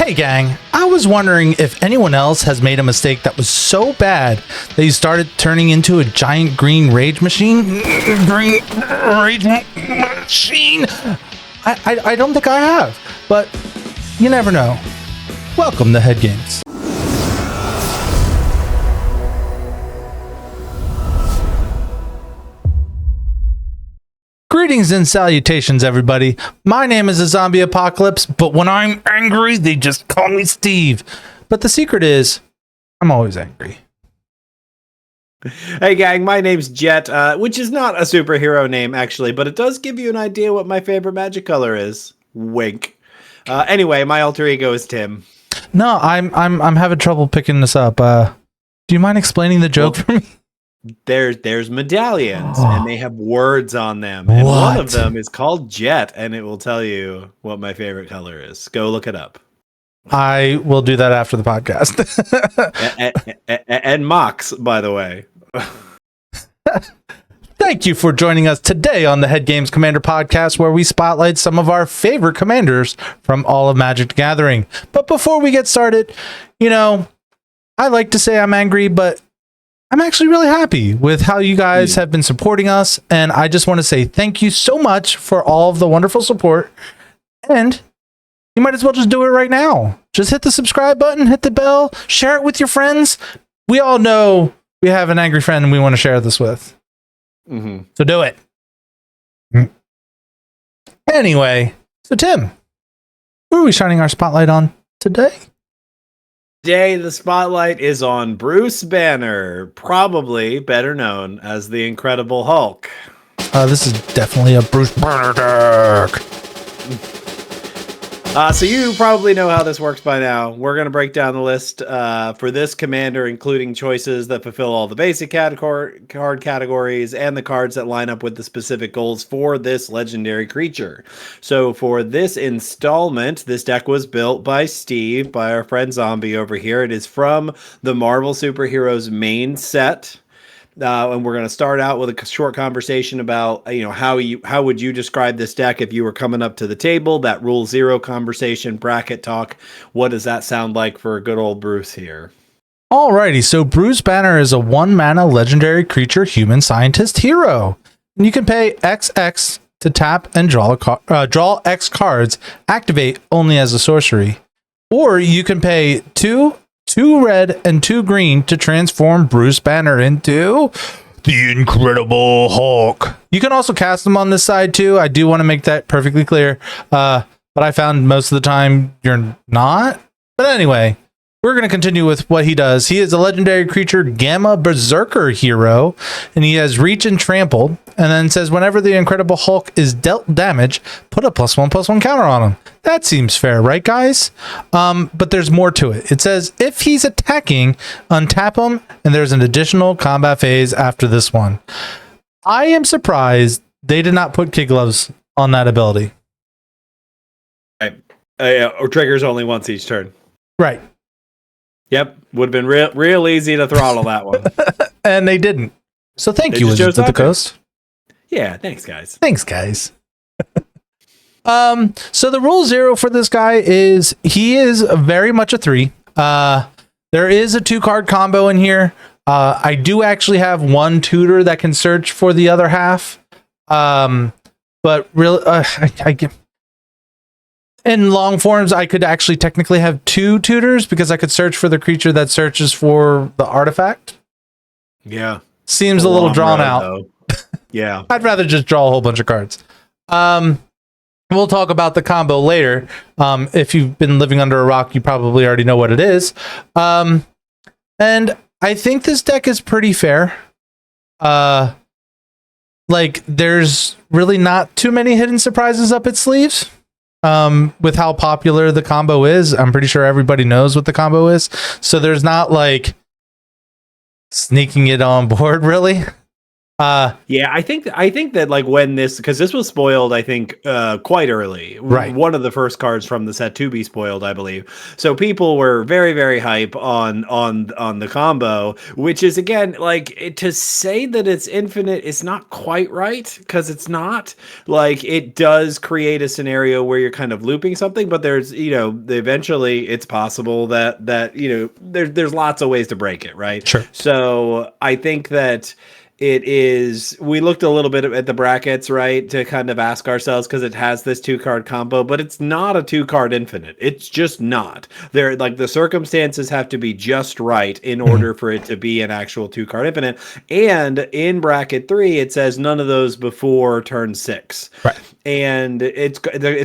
Hey gang, I was wondering if anyone else has made a mistake that was so bad that you started turning into a giant green rage machine? Green rage machine? I don't think I have, but you never know. Welcome to Head Games. Greetings and salutations, everybody. My name is a Zombie Apocalypse, but when I'm angry, they just call me Steve. But the secret is, I'm always angry. Hey gang, my name's Jet, which is not a superhero name actually, but it does give you an idea what my favorite magic color is. Wink. Anyway, my alter ego is Tim. No, I'm having trouble picking this up. Do you mind explaining the joke for me? There's medallions and they have words on them, and one of them is called Jet, and it will tell you what my favorite color is. Go look it up. I will do that after the podcast. and Mox, by the way. Thank you for joining us today on the Head Games Commander podcast, where we spotlight some of our favorite commanders from all of Magic the Gathering. But before we get started, I like to say I'm angry, but I'm actually really happy with how you guys have been supporting us, and I just want to say thank you so much for all of the wonderful support. And you might as well just do it right now. Just hit the subscribe button, hit the bell, share it with your friends. We all know we have an angry friend and we want to share this with. So do it. Anyway, so Tim, who are we shining our spotlight on today? Today, the spotlight is on Bruce Banner, probably better known as the Incredible Hulk. This is definitely a Bruce Banner deck. So you probably know how this works by now. We're going to break down the list for this commander, including choices that fulfill all the basic card categories and the cards that line up with the specific goals for this legendary creature. So for this installment, this deck was built by Steve, by our friend Zombie over here. It is from the Marvel Superheroes main set. And we're going to start out with a short conversation about, how would you describe this deck if you were coming up to the table? That Rule Zero conversation, bracket talk. What does that sound like for good old Bruce here? Alrighty, so Bruce Banner is a 1-mana legendary creature human scientist hero. And you can pay XX to tap and draw X cards, activate only as a sorcery. Or you can pay 2 red and 2 green to transform Bruce Banner into the Incredible Hulk. You can also cast them on this side too. I do want to make that perfectly clear. But I found most of the time you're not. But anyway, we're going to continue with what he does. He is a legendary creature, Gamma Berserker hero, and he has reach and trample, and then says whenever the Incredible Hulk is dealt damage, put a +1/+1 counter on him. That seems fair, right, guys? But there's more to it. It says if he's attacking, untap him, and there's an additional combat phase after this one. I am surprised they did not put kid gloves on that ability. Right. Or triggers only once each turn. Right. Yep, would have been real easy to throttle that one. And they didn't. So thank you, Wizards of the Coast. Yeah, thanks, guys. Thanks, guys. So the Rule Zero for this guy is he is very much a 3. There is a 2-card combo in here. I do actually have one tutor that can search for the other half. But really, in long forms, I could actually technically have 2 tutors because I could search for the creature that searches for the artifact. Yeah. Seems a little drawn out. Yeah. I'd rather just draw a whole bunch of cards. We'll talk about the combo later. If you've been living under a rock, you probably already know what it is. And I think this deck is pretty fair. There's really not too many hidden surprises up its sleeves. With how popular the combo is, I'm pretty sure everybody knows what the combo is. So there's not like sneaking it on board, really. Yeah, I think that like when this, because this was spoiled, I think quite early. Right. One of the first cards from the set to be spoiled, I believe. So people were very, very hype on the combo, which is again like to say that it's infinite is not quite right, because it's not. Like it does create a scenario where you're kind of looping something, but there's eventually it's possible that there's lots of ways to break it, right? Sure. So I think that we looked a little bit at the brackets, right, to kind of ask ourselves, because it has this 2-card combo, but it's not a 2-card infinite. It's just not. There, like, the circumstances have to be just right in order for it to be an actual 2-card infinite. And in bracket 3, it says none of those before turn 6. Right. And it's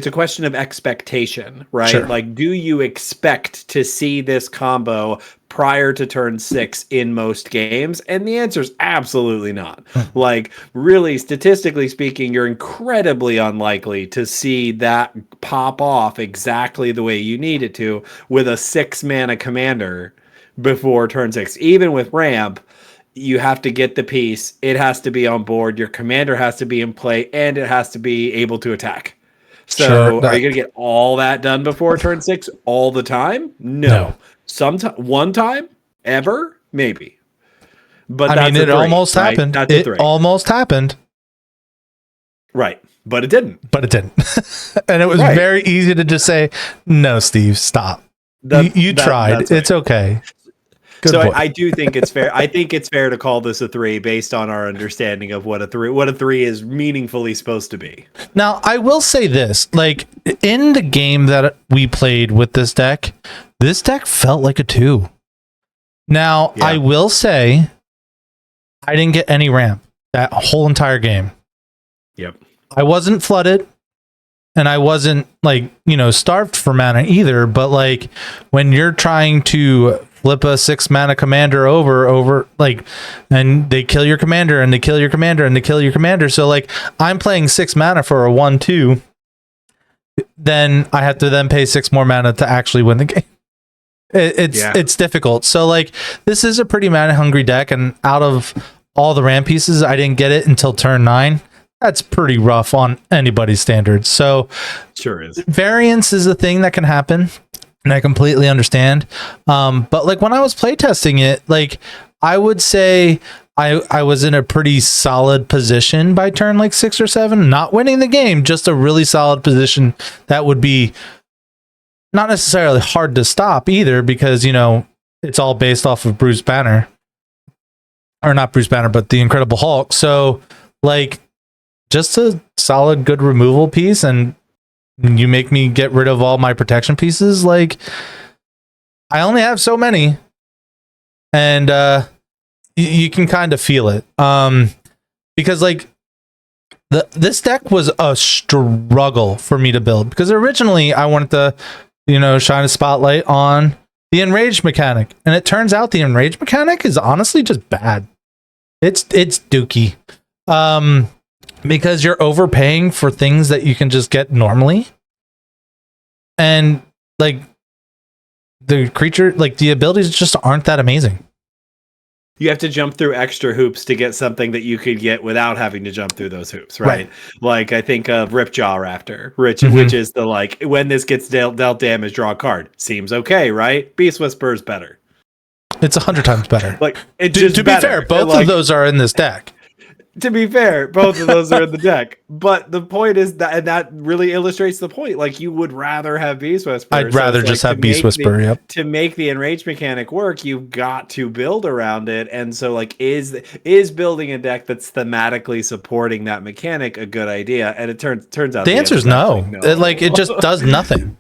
a question of expectation, right? Sure. Like, do you expect to see this combo prior to turn 6 in most games? And the answer is absolutely not. Like, really, statistically speaking, you're incredibly unlikely to see that pop off exactly the way you need it to with a 6-mana commander before turn 6. Even with ramp, you have to get the piece, it has to be on board, your commander has to be in play, and it has to be able to attack. So Sure, are you going to get all that done before turn 6 all the time? No. Sometime, one time, ever, maybe. But I mean, it almost right? happened. That's It almost happened. Right. But it didn't. But it didn't. And it was very easy to just say, no, Steve, stop. You tried. It's okay. Good so I do think it's fair. I think it's fair to call this a 3 based on our understanding of what a 3 is meaningfully supposed to be. Now, I will say this, like in the game that we played with this deck felt like a 2. Now, I will say I didn't get any ramp that whole entire game. Yep. I wasn't flooded. And I wasn't like, starved for mana either, but like when you're trying to flip a 6-mana commander over like, and they kill your commander and they kill your commander and they kill your commander. So like I'm playing 6 mana for a 1/2. Then I have to then pay 6 more mana to actually win the game. It's difficult. So like this is a pretty mana hungry deck, and out of all the ramp pieces, I didn't get it until turn 9. That's pretty rough on anybody's standards. So sure is. Variance is a thing that can happen, and I completely understand. But like when I was playtesting it, like I would say I was in a pretty solid position by turn like 6 or 7, not winning the game, just a really solid position that would be not necessarily hard to stop either, because it's all based off of Bruce Banner, or not Bruce Banner, but the Incredible Hulk. So like just a solid, good removal piece, and you make me get rid of all my protection pieces. Like I only have so many, and you can kind of feel it. Because like this deck was a struggle for me to build, because originally I wanted to, shine a spotlight on the enraged mechanic, and it turns out the enraged mechanic is honestly just bad. It's dookie. Because you're overpaying for things that you can just get normally. And like the creature, like the abilities just aren't that amazing. You have to jump through extra hoops to get something that you could get without having to jump through those hoops, right? Like I think of Ripjaw Raptor, which is the like, when this gets dealt damage, draw a card. Seems okay, right? Beast Whisperer is better. It's 100 times better. Like it's just to be fair, both of those are in this deck. To be fair, both of those are in the deck. But the point is that really illustrates the point. Like, you would rather have Beast Whisperer. I'd rather just have Beast Whisperer, yep. To make the enraged mechanic work, you've got to build around it. And so, like, is building a deck that's thematically supporting that mechanic a good idea? And it turns out the answer is no. It just does nothing.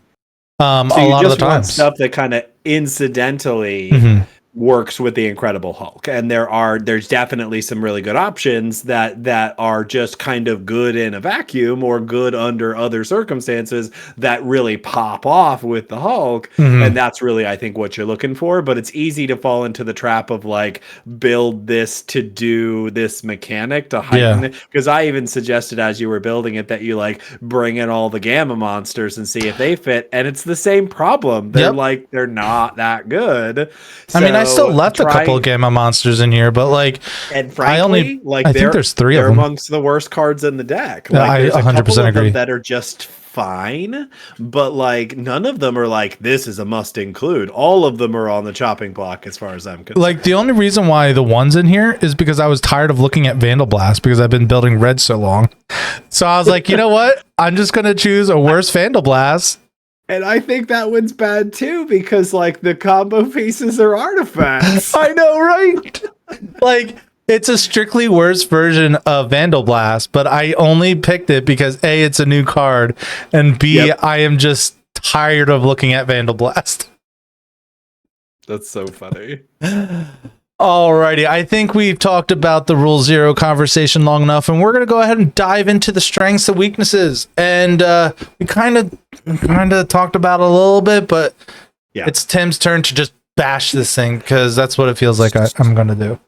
So a lot of the times, stuff that kind of incidentally works with the Incredible Hulk, and there's definitely some really good options that are just kind of good in a vacuum or good under other circumstances that really pop off with the Hulk. And that's really, I think, what you're looking for. But it's easy to fall into the trap of like, build this to do this mechanic to heighten it, because I even suggested as you were building it that you like bring in all the Gamma monsters and see if they fit, and it's the same problem. They're like, they're not that good. So, I mean, I still left a couple of Gamma monsters in here, but like, and frankly, I think there's 3 of them. They're amongst the worst cards in the deck. Like, I there's 100% agree. that are just fine, but like none of them are like this is a must include. All of them are on the chopping block as far as I'm concerned. Like the only reason why the one's in here is because I was tired of looking at Vandal Blast because I've been building red so long. So I was like, you know what? I'm just gonna choose a worse Vandal Blast. And I think that one's bad too because like the combo pieces are artifacts. I know, right? Like it's a strictly worse version of Vandal Blast, but I only picked it because A, it's a new card, and B, I am just tired of looking at Vandal Blast. That's so funny. Alrighty, I think we've talked about the Rule Zero conversation long enough, and we're gonna go ahead and dive into the strengths and weaknesses. And we kind of talked about it a little bit, but it's Tim's turn to just bash this thing because that's what it feels like I'm gonna do.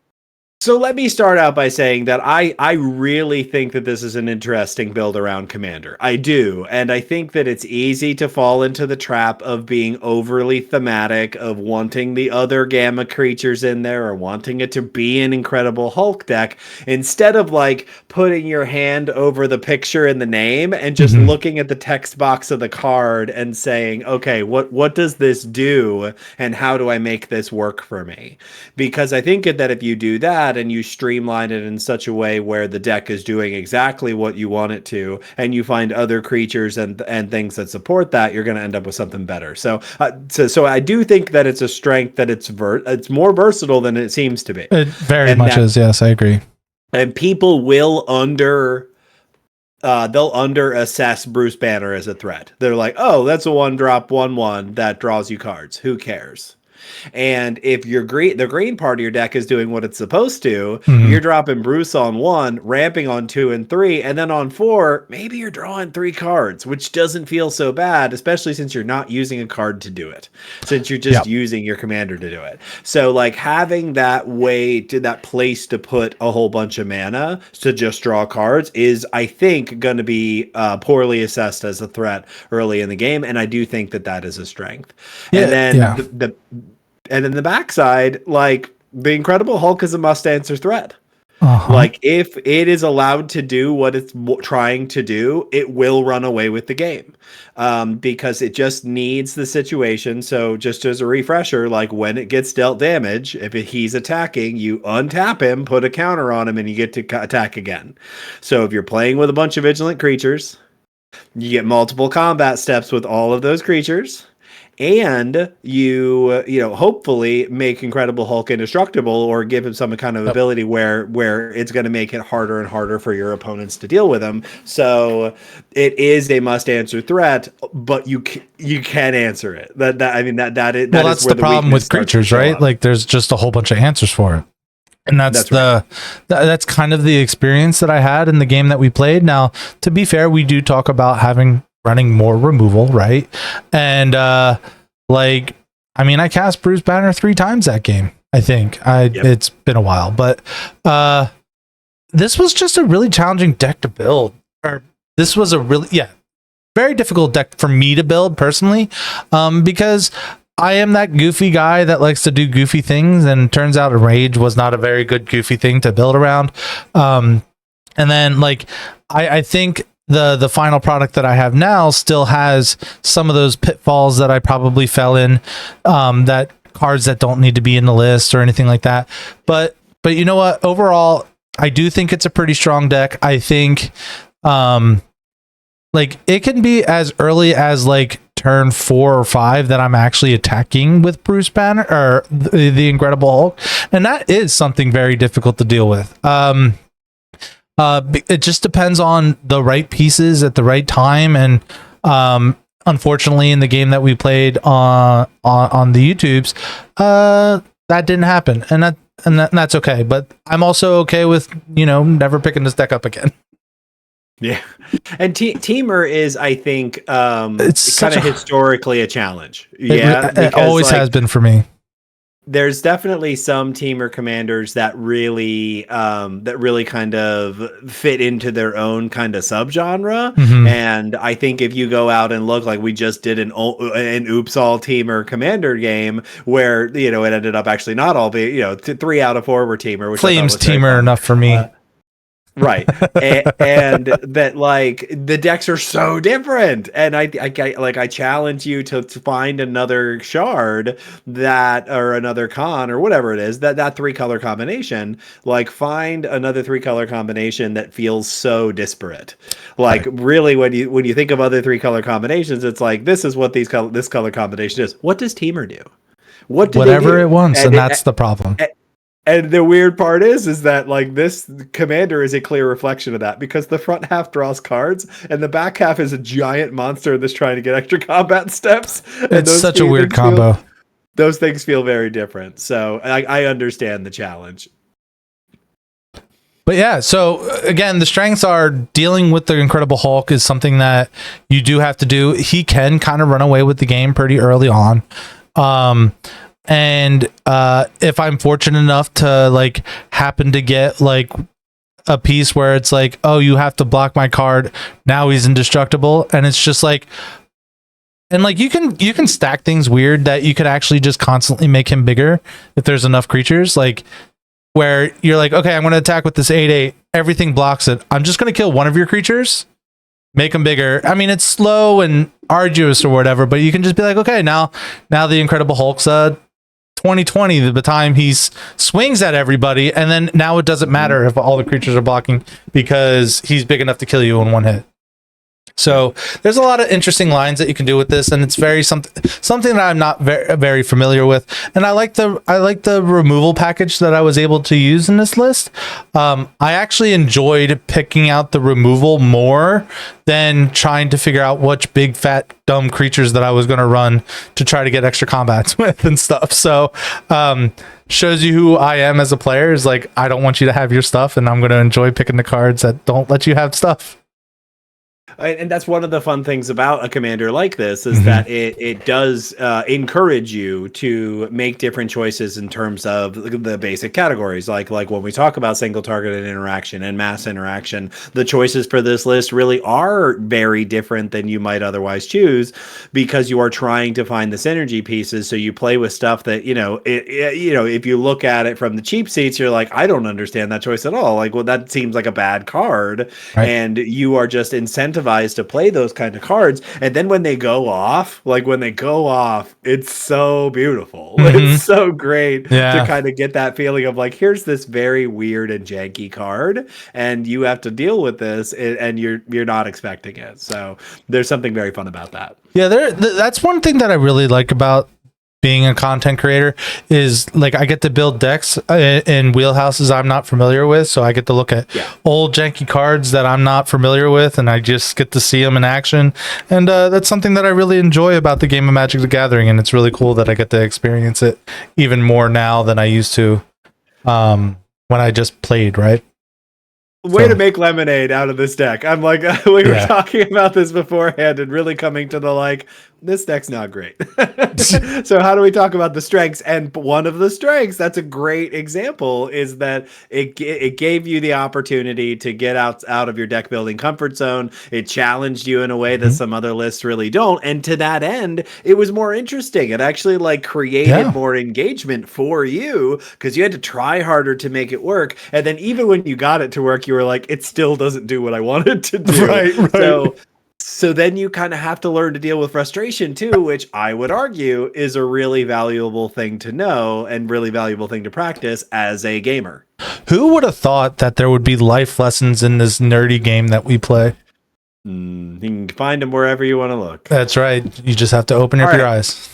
So let me start out by saying that I really think that this is an interesting build around Commander. I do. And I think that it's easy to fall into the trap of being overly thematic, of wanting the other Gamma creatures in there or wanting it to be an Incredible Hulk deck instead of like putting your hand over the picture in the name and just looking at the text box of the card and saying, okay, what does this do and how do I make this work for me? Because I think that if you do that, and you streamline it in such a way where the deck is doing exactly what you want it to, and you find other creatures and things that support that, you're going to end up with something better. So I do think that it's a strength that it's more versatile than it seems to be. It very much is. Yes, I agree. And people will they'll under assess Bruce Banner as a threat. They're like, oh, that's a 1-drop 1/1 that draws you cards. Who cares? And if the green part of your deck is doing what it's supposed to, you're dropping Bruce on 1, ramping on 2 and 3, and then on 4, maybe you're drawing 3 cards, which doesn't feel so bad, especially since you're not using a card to do it, since you're just using your commander to do it. So like having that place to put a whole bunch of mana to just draw cards is, I think, going to be poorly assessed as a threat early in the game, and I do think that is a strength. And then and then the backside, like the Incredible Hulk is a must answer threat. Like if it is allowed to do what it's trying to do, it will run away with the game because it just needs the situation. So just as a refresher, like when it gets dealt damage, if he's attacking, you untap him, put a counter on him, and you get to attack again. So if you're playing with a bunch of vigilant creatures, you get multiple combat steps with all of those creatures. And you hopefully make Incredible Hulk indestructible or give him some kind of ability where it's going to make it harder and harder for your opponents to deal with him. So it is a must answer threat, but you can answer it. That's the problem with creatures, right? Like there's just a whole bunch of answers for it. And that's kind of the experience that I had in the game that we played. Now, to be fair, we do talk about running more removal, right? And I cast Bruce Banner 3 times that game. I think it's been a while, but this was just a really challenging deck to build. Or this was a really very difficult deck for me to build personally, because I am that goofy guy that likes to do goofy things, and turns out Enrage was not a very good goofy thing to build around. And then I think the final product that I have now still has some of those pitfalls that I probably fell in, that cards that don't need to be in the list or anything like that. But you know what? Overall, I do think it's a pretty strong deck. I think it can be as early as turn 4 or 5 that I'm actually attacking with Bruce Banner or the Incredible Hulk, and that is something very difficult to deal with. It just depends on the right pieces at the right time, and unfortunately, in the game that we played on the YouTubes, that didn't happen, and that's okay. But I'm also okay with never picking this deck up again. Yeah, and Teamer is, I think, it's kind of historically a challenge. It always has been for me. there's definitely some teamer commanders that really kind of fit into their own kind of subgenre. Mhm. And I think if you go out and look, like we just did an oops all teamer commander game where it ended up actually not all be 3 out of 4 were teamer, which Flames teamer enough for me. Right. and that, like, the decks are so different, and I challenge you to find another shard that, or another con or whatever it is, that 3-color combination, like find another 3-color combination that feels so disparate. Like, really, when you think of other 3-color combinations, it's like, this is what this color combination is. What does teamer do? What do Whatever they do? it wants, and that's the problem. And the weird part is that, like, this commander is a clear reflection of that, because the front half draws cards and the back half is a giant monster that's trying to get extra combat steps. It's such a weird combo. Those things feel very different. So I understand the challenge. But yeah, so again, the strengths are dealing with the Incredible Hulk is something that you do have to do. He can kind of run away with the game pretty early on. And if I'm fortunate enough to like happen to get like a piece where it's like, oh, you have to block my card, now he's indestructible, and it's just like, and like you can stack things weird that you could actually just constantly make him bigger if there's enough creatures, like where you're like, okay, I'm going to attack with this 8/8, everything blocks it, I'm just going to kill one of your creatures, make them bigger. I mean, it's slow and arduous or whatever, but you can just be like, okay, now the Incredible Hulk's 2020, the time he swings at everybody, and then now it doesn't matter if all the creatures are blocking because he's big enough to kill you in one hit. So there's a lot of interesting lines that you can do with this, and it's very something that I'm not very familiar with. And I like the removal package that I was able to use in this list. I actually enjoyed picking out the removal more than trying to figure out which big fat dumb creatures that I was going to run to try to get extra combats with and stuff. So shows you who I am as a player, is like, I don't want you to have your stuff, and I'm going to enjoy picking the cards that don't let you have stuff. And that's one of the fun things about a commander like this, is that it does encourage you to make different choices in terms of the basic categories. Like when we talk about single targeted interaction and mass interaction, the choices for this list really are very different than you might otherwise choose, because you are trying to find the synergy pieces. So you play with stuff that, if you look at it from the cheap seats, you're like, I don't understand that choice at all. Like, well, that seems like a bad card. Right. And you are just incentivized to play those kind of cards, and then when they go off, it's so beautiful. It's so great to kind of get that feeling of like, here's this very weird and janky card, and you have to deal with this, and you're not expecting it. So there's something very fun about that. Yeah, that's one thing that I really like about being a content creator, is like I get to build decks in wheelhouses I'm not familiar with, so I get to look at old janky cards that I'm not familiar with, and I just get to see them in action, and that's something that I really enjoy about the game of Magic the Gathering, and it's really cool that I get to experience it even more now than I used to when I just played, right? Way to make lemonade out of this deck. I'm like, we were talking about this beforehand and really coming to the like, this deck's not great. So how do we talk about the strengths? And one of the strengths, that's a great example, is that it gave you the opportunity to get out of your deck building comfort zone. It challenged you in a way that some other lists really don't. And to that end, it was more interesting. It actually like created more engagement for you, because you had to try harder to make it work. And then even when you got it to work, you were like, it still doesn't do what I wanted to do. Right. So then you kind of have to learn to deal with frustration too, which I would argue is a really valuable thing to know and really valuable thing to practice as a gamer. Who would have thought that there would be life lessons in this nerdy game that we play? You can find them wherever you want to look. That's right. You just have to open up your eyes.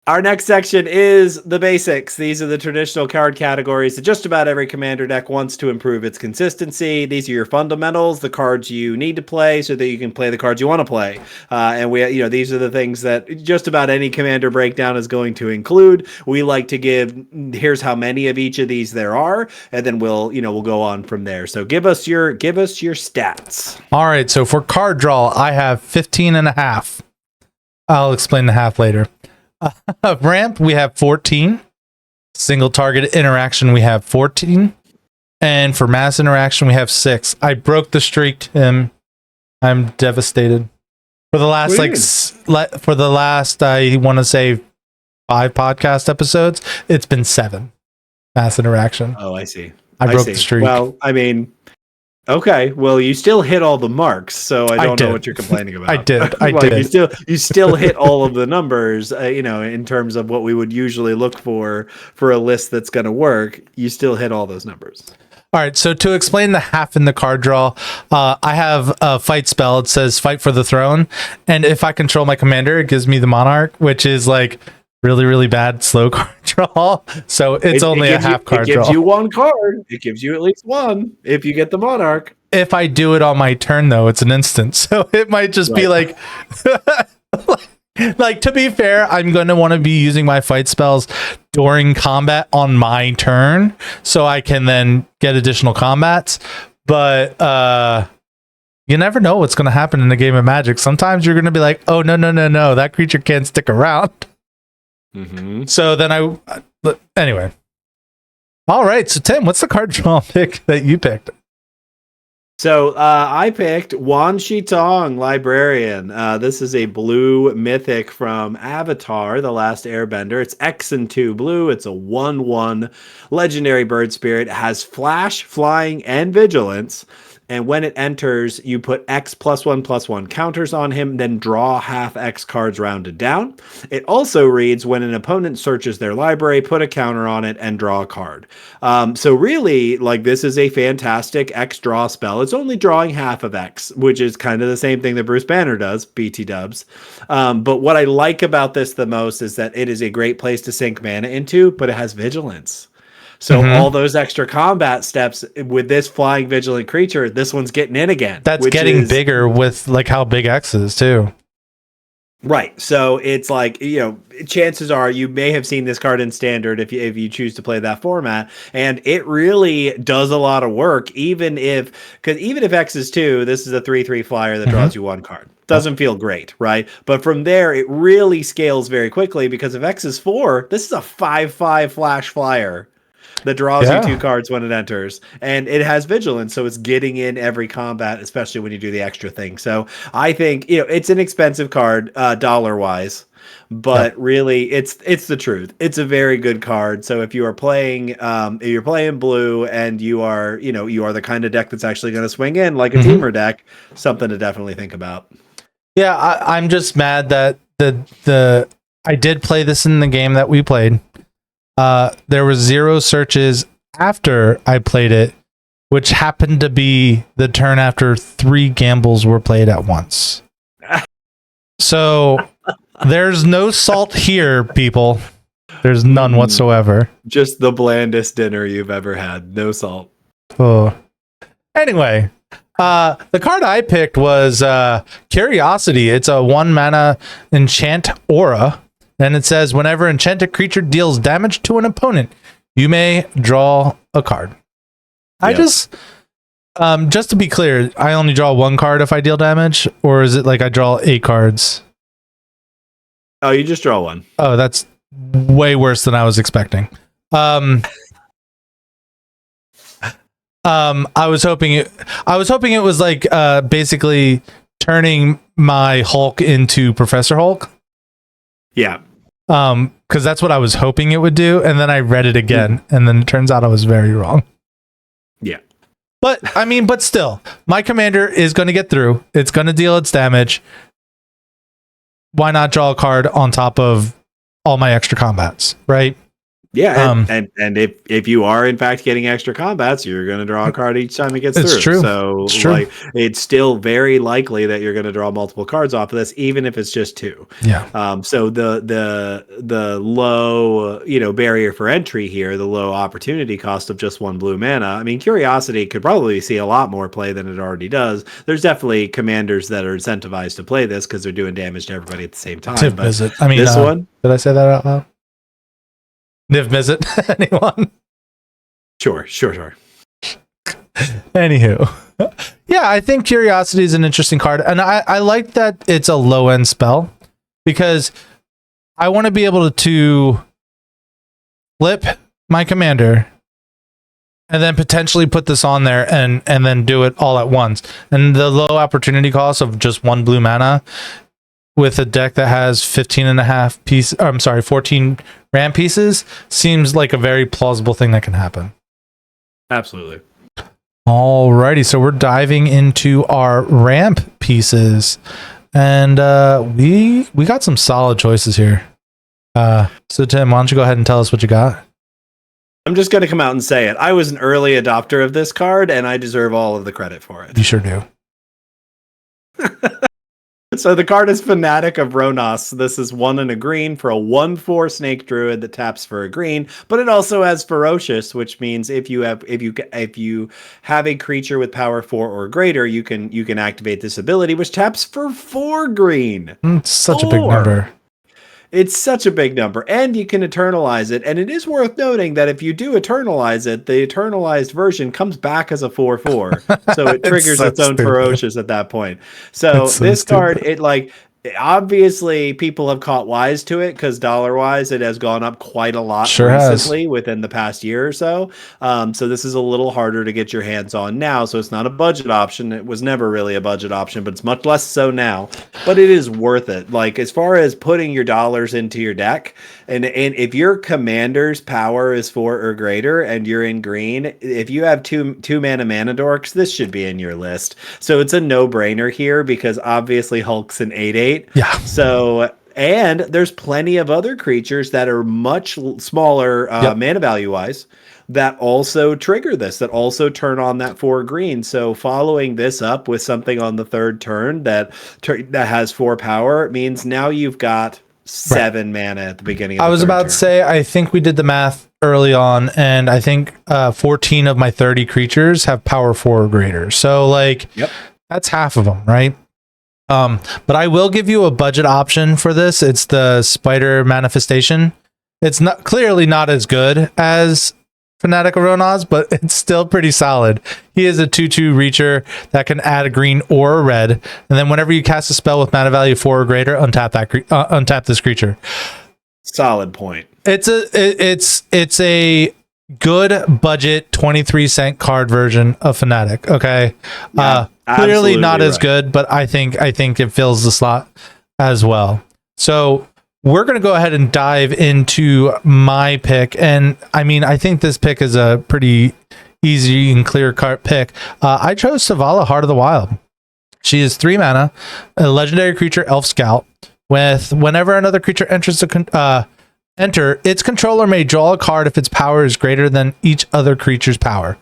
Our next section is the basics. These are the traditional card categories that just about every commander deck wants to improve its consistency. These are your fundamentals, the cards you need to play so that you can play the cards you want to play. And these are the things that just about any commander breakdown is going to include. We like to give, here's how many of each of these there are, and then we'll go on from there. So give us your stats. All right. So for card draw, I have 15.5. I'll explain the half later. Ramp, we have 14. Single target interaction, we have 14. And for mass interaction, we have 6. I broke the streak, Tim. I'm devastated. For the last I want to say 5 podcast episodes, it's been 7 mass interaction. Oh, I see. I broke the streak. Well, I mean, okay. Well, you still hit all the marks, so I don't know what you're complaining about. I did. You still hit all of the numbers. In terms of what we would usually look for a list that's going to work, you still hit all those numbers. All right, so to explain the half in the card draw, I have a fight spell. It says fight for the throne. And if I control my commander, it gives me the monarch, which is like really, really bad slow card draw. So it's only a half card draw. It gives you one card. It gives you at least one if you get the monarch. If I do it on my turn, though, it's an instant. So it might just be like... Like, to be fair, I'm going to want to be using my fight spells during combat on my turn so I can then get additional combats. But you never know what's going to happen in a game of Magic. Sometimes you're going to be like, oh, no, that creature can't stick around. Mm-hmm. So then anyway. All right, so Tim, what's the card draw pick that you picked? So I picked Wan Shi Tong, Librarian. This is a blue mythic from Avatar, The Last Airbender. It's X and 2 blue. It's a 1/1 legendary bird spirit. It has flash, flying, and vigilance. And when it enters, you put X +1/+1 counters on him, then draw half X cards rounded down. It also reads, when an opponent searches their library, put a counter on it and draw a card. So really, like, this is a fantastic X draw spell. It's only drawing half of X, which is kind of the same thing that Bruce Banner does, BT dubs. But what I like about this the most is that it is a great place to sink mana into, but it has vigilance. So all those extra combat steps with this flying vigilant creature, this one's getting in again. That's getting bigger with like how big X is too. Right. So it's like, chances are you may have seen this card in standard if you choose to play that format. And it really does a lot of work, even if X is 2, this is a 3/3 flyer that draws you one card. Doesn't feel great, right? But from there, it really scales very quickly because if X is 4, this is a 5/5 flash flyer that draws you 2 cards when it enters, and it has vigilance, so it's getting in every combat, especially when you do the extra thing. So I think it's an expensive card dollar wise, but really it's the truth. It's a very good card. So if you are playing blue and you are the kind of deck that's actually going to swing in like a teamer deck, something to definitely think about. Yeah, I'm just mad that I did play this in the game that we played. There was 0 searches after I played it, which happened to be the turn after 3 gambles were played at once. So there's no salt here, people. There's none whatsoever. Just the blandest dinner you've ever had. No salt. Oh. Anyway, the card I picked was Curiosity. It's a 1 mana enchant aura. And it says, whenever enchanted creature deals damage to an opponent, you may draw a card. I just to be clear, I only draw 1 card if I deal damage, or is it like I draw 8 cards? Oh, you just draw 1. Oh, that's way worse than I was expecting. I was hoping it was like basically turning my Hulk into Professor Hulk. Yeah. Because that's what I was hoping it would do, and then I read it again, and then it turns out I was very wrong. Yeah. But still, my commander is going to get through. It's going to deal its damage. Why not draw a card on top of all my extra combats, right? Yeah, and if you are in fact getting extra combats, you're going to draw a card each time it gets through. True. So it's true. It's still very likely that you're going to draw multiple cards off of this, even if it's just 2. Yeah. So the low barrier for entry here, the low opportunity cost of just 1 blue mana. I mean, Curiosity could probably see a lot more play than it already does. There's definitely commanders that are incentivized to play this because they're doing damage to everybody at the same time. Visit. I mean, this one. Did I say that out loud? Niv Mizzet, anyone? Sure. Anywho. Yeah, I think Curiosity is an interesting card. And I like that it's a low-end spell because I want to be able to flip my commander and then potentially put this on there and then do it all at once. And the low opportunity cost of just 1 blue mana with a deck that has 14 ramp pieces seems like a very plausible thing that can happen. Absolutely. Alrighty, so we're diving into our ramp pieces, and we got some solid choices here. So Tim, why don't you go ahead and tell us what you got? I'm just going to come out and say it. I was an early adopter of this card, and I deserve all of the credit for it. You sure do. So the card is Fanatic of Ronos. This is 1 and a green for a 1/4 Snake Druid that taps for a green, but it also has Ferocious, which means if you have a creature with power 4 or greater, you can activate this ability, which taps for 4 green. It's such a big number. It's such a big number, and you can eternalize it. And it is worth noting that if you do eternalize it, the eternalized version comes back as a 4/4, so it triggers its own Ferocious at that point. So this card, obviously people have caught wise to it because dollar-wise, it has gone up quite a lot recently within the past year or so. So this is a little harder to get your hands on now. So it's not a budget option. It was never really a budget option, but it's much less so now. But it is worth it. Like as far as putting your dollars into your deck, and if your commander's power is 4 or greater and you're in green, if you have two mana dorks, this should be in your list. So it's a no-brainer here because obviously Hulk's an 8/8. Yeah. So, and there's plenty of other creatures that are much smaller mana value wise that also trigger this, that also turn on that 4 green. So following this up with something on the 3rd turn that has 4 power means now you've got 7 mana at the beginning of I was about to say, I think we did the math early on, and I think 14 of my 30 creatures have power 4 or greater. So that's half of them, right? But I will give you a budget option for this. It's the Spider Manifestation. It's not clearly not as good as Fanatic of Ronos, but it's still pretty solid. He is a 2/2 reacher that can add a green or a red, and then whenever you cast a spell with mana value 4 or greater, untap this creature. Solid point. It's a good budget 23-cent card version of Fanatic. Okay. Yeah, clearly not as good, but I think it fills the slot as well. So we're going to go ahead and dive into my pick. And I mean, I think this pick is a pretty easy and clear cut pick. I chose Selvala, Heart of the Wild. She is 3 mana, a legendary creature, Elf Scout. With whenever another creature enters its controller may draw a card if its power is greater than each other creature's power.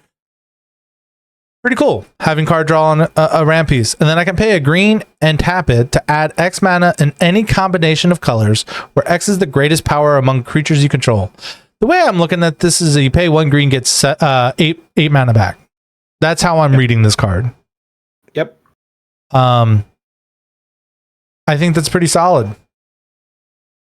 Pretty cool having card draw on a ramp piece. And then I can pay a green and tap it to add X mana in any combination of colors where X is the greatest power among creatures you control. The way I'm looking at this is that you pay 1 green, gets 8 mana back. That's how I'm reading this card. Yep. I think that's pretty solid.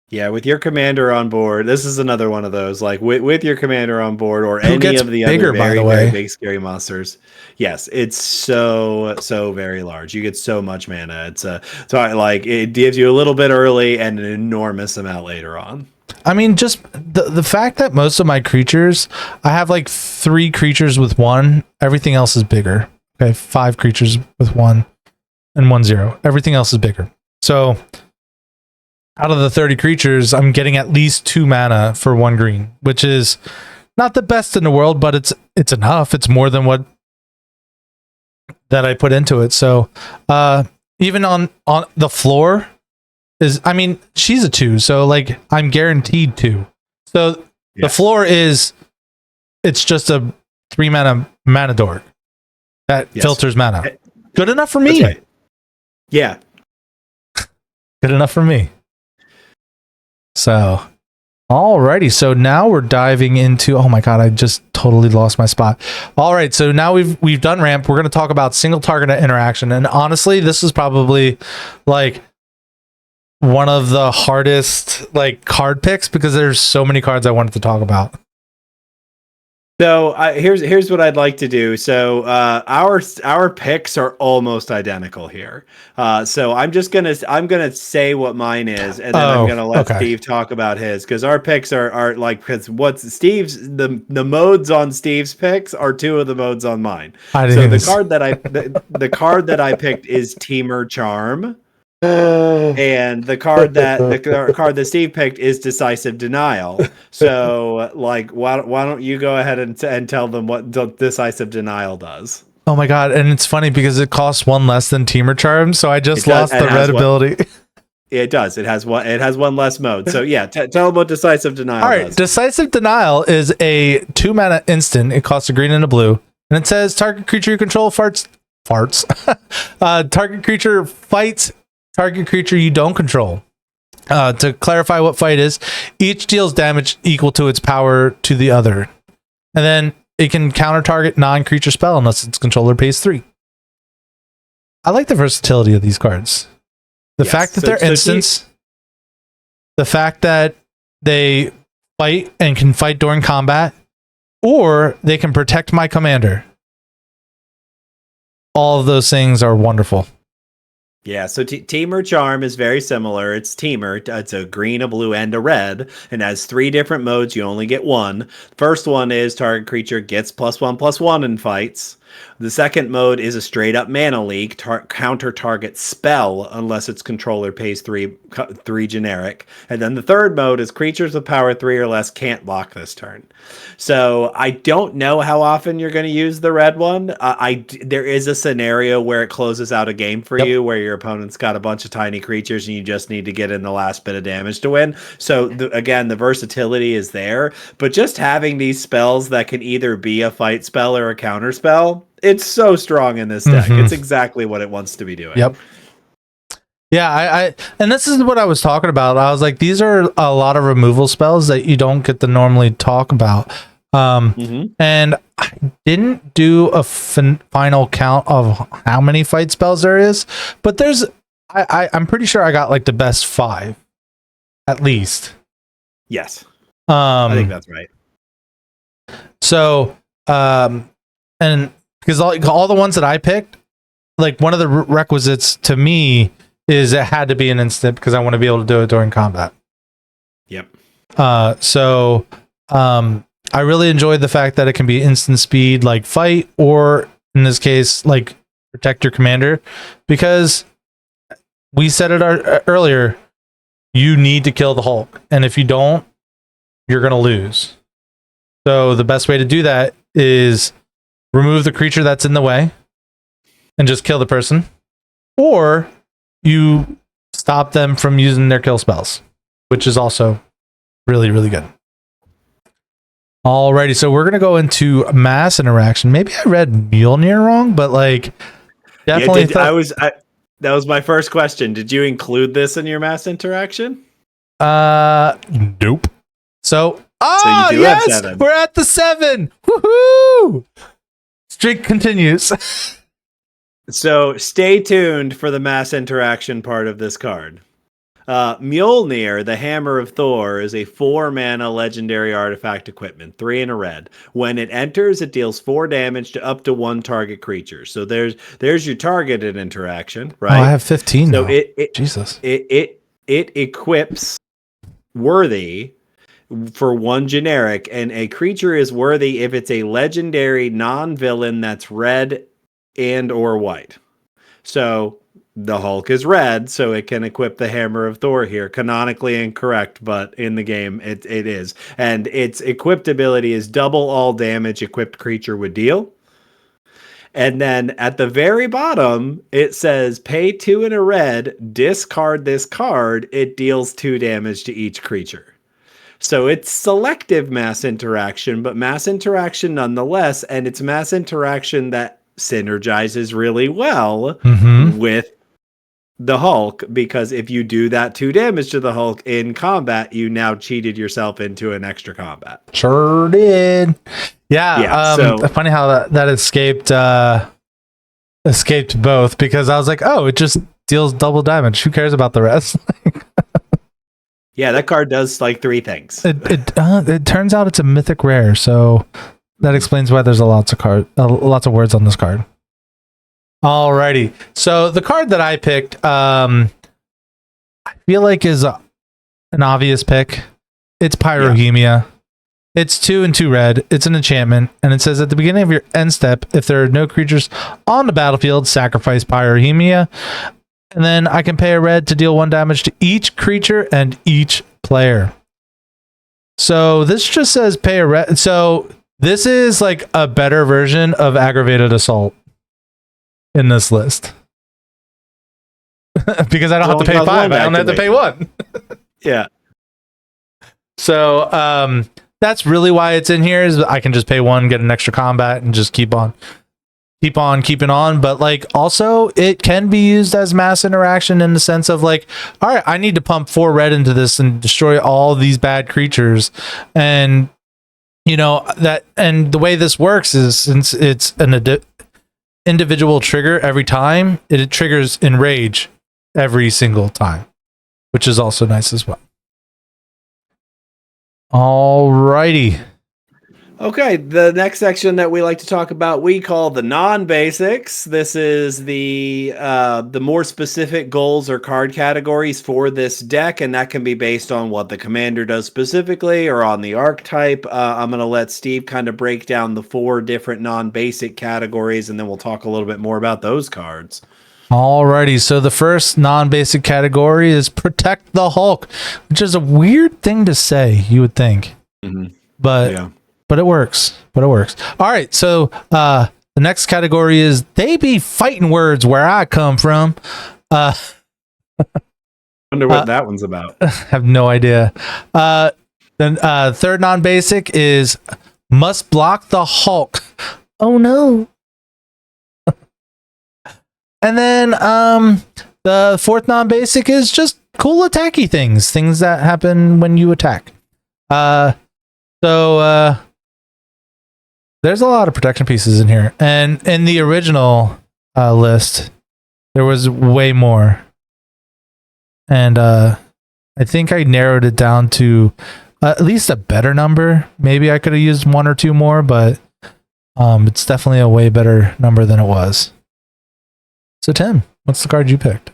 Yeah, with your commander on board, this is another one of those. Like with your commander on board, or Who any of the bigger, other very big scary monsters. Yes, it's so very large. You get so much mana. It's it gives you a little bit early and an enormous amount later on. I mean, just the fact that most of my creatures, I have like 3 creatures with 1. Everything else is bigger. Okay, 5 creatures with 1 and 1/0. Everything else is bigger. So out of the 30 creatures, I'm getting at least 2 mana for 1 green, which is not the best in the world, but it's enough. It's more than what that I put into it. So even on the floor is, I mean, she's a 2, so like I'm guaranteed 2. So the floor is, it's just a 3 mana dork that filters mana. Good enough for me. Right. Yeah. Good enough for me. So, alrighty. So now we're diving into, oh my God, I just totally lost my spot. All right. So now we've done ramp. We're going to talk about single target interaction. And honestly, this is probably like one of the hardest like card picks because there's so many cards I wanted to talk about. So here's what I'd like to do. So our picks are almost identical here. So I'm gonna say what mine is, and then I'm gonna let Steve talk about his, because our picks are like, because what's Steve's the modes on Steve's picks are two of the modes on mine. So the card that I picked is Temur Charm. And the card that Steve picked is Decisive Denial. So, like, why don't you go ahead and tell them what Decisive Denial does? Oh my god! And it's funny because it costs one less than Temur Charm, so I just lost the red ability. It does. It has one less mode. So yeah, tell them what Decisive Denial. All right, does. Decisive Denial is a 2-mana instant. It costs a green and a blue, and it says target creature you control farts. Target creature fights target creature you don't control. To clarify what fight is, each deals damage equal to its power to the other. And then it can counter target non-creature spell unless its controller pays 3. I like the versatility of these cards. The fact that they're instants, the fact that they fight and can fight during combat, or they can protect my commander. All of those things are wonderful. Yeah, so Temur Charm is very similar. It's Temur. It's a green, a blue, and a red, and has 3 different modes. You only get one. First one is target creature gets +1/+1 in fights. The second mode is a straight up mana leak, counter target spell unless its controller pays 3 generic. And then the third mode is creatures with power 3 or less can't block this turn. So I don't know how often you're going to use the red one. There is a scenario where it closes out a game for you, where your opponent's got a bunch of tiny creatures and you just need to get in the last bit of damage to win. So again, the versatility is there, but just having these spells that can either be a fight spell or a counter spell, it's so strong in this deck. It's exactly what it wants to be doing. Yep. Yeah, I and this is what I was talking about. I was like, these are a lot of removal spells that you don't get to normally talk about. And I didn't do a final count of how many fight spells there is, but there's I'm pretty sure I got like the best 5 at least. Yes. I think that's right. So and because all the ones that I picked, like one of the requisites to me is it had to be an instant because I want to be able to do it during combat. Yep. So I really enjoyed the fact that it can be instant speed, like fight, or in this case, like protect your commander, because we said it earlier, you need to kill the Hulk, and if you don't, you're going to lose. So the best way to do that is remove the creature that's in the way and just kill the person, or you stop them from using their kill spells, which is also really, really good. Alrighty, so we're gonna go into mass interaction. Maybe I read Mjolnir wrong, but like definitely. That was my first question. Did you include this in your mass interaction? Nope. So yes, we're at the 7. Woohoo! Streak continues. So stay tuned for the mass interaction part of this card. Mjolnir, the Hammer of Thor, is a 4-mana legendary artifact equipment, 3 and a red. When it enters, it deals 4 damage to up to 1 target creature. So there's your targeted interaction, right? Oh, I have 15. So now. it equips worthy for 1 generic, and a creature is worthy if it's a legendary non-villain that's red and or white. So the Hulk is red, so it can equip the Hammer of Thor here. Canonically incorrect, but in the game it is. And its equipped ability is double all damage equipped creature would deal. And then at the very bottom, it says pay 2 and a red, discard this card, it deals 2 damage to each creature. So it's selective mass interaction, but mass interaction nonetheless, and it's mass interaction that synergizes really well with the Hulk, because if you do that 2 damage to the Hulk in combat, you now cheated yourself into an extra combat. Sure did. Yeah. So funny how that escaped both, because I was like, oh, it just deals double damage. Who cares about the rest? Yeah, that card does like 3 things. It turns out it's a mythic rare, so That explains why there's lots of words on this card. Alrighty. So the card that I picked, I feel like is an obvious pick. It's Pyrohemia. Yeah. It's 2 and 2 red. It's an enchantment, and it says at the beginning of your end step, if there are no creatures on the battlefield, sacrifice Pyrohemia, and then I can pay a red to deal 1 damage to each creature and each player. So this just says pay a red. So this is like a better version of Aggravated Assault in this list. Because I don't have to pay 5. I only have to pay 1. Yeah. So that's really why it's in here, is I can just pay 1, get an extra combat, and just keep on keeping on. But like also it can be used as mass interaction in the sense of like, all right, I need to pump 4 red into this and destroy all these bad creatures. And you know that, and the way this works is, since it's an individual trigger every time, it triggers Enrage every single time, which is also nice as well. Alrighty. Okay, the next section that we like to talk about, we call the non-basics. This is the more specific goals or card categories for this deck, and that can be based on what the commander does specifically or on the archetype. I'm going to let Steve kind of break down the 4 different non-basic categories, and then we'll talk a little bit more about those cards. Alrighty, so the first non-basic category is Protect the Hulk, which is a weird thing to say, you would think. Mm-hmm. But it works. All right, so the next category is They Be Fighting Words Where I Come From. Wonder what that one's about. Have no idea. Then third non-basic is Must Block the Hulk. Oh no. And then the fourth non-basic is just cool attacky things that happen when you attack. So there's a lot of protection pieces in here. And in the original list, there was way more. And I think I narrowed it down to at least a better number. Maybe I could have used 1 or 2 more, but it's definitely a way better number than it was. So Tim, what's the card you picked?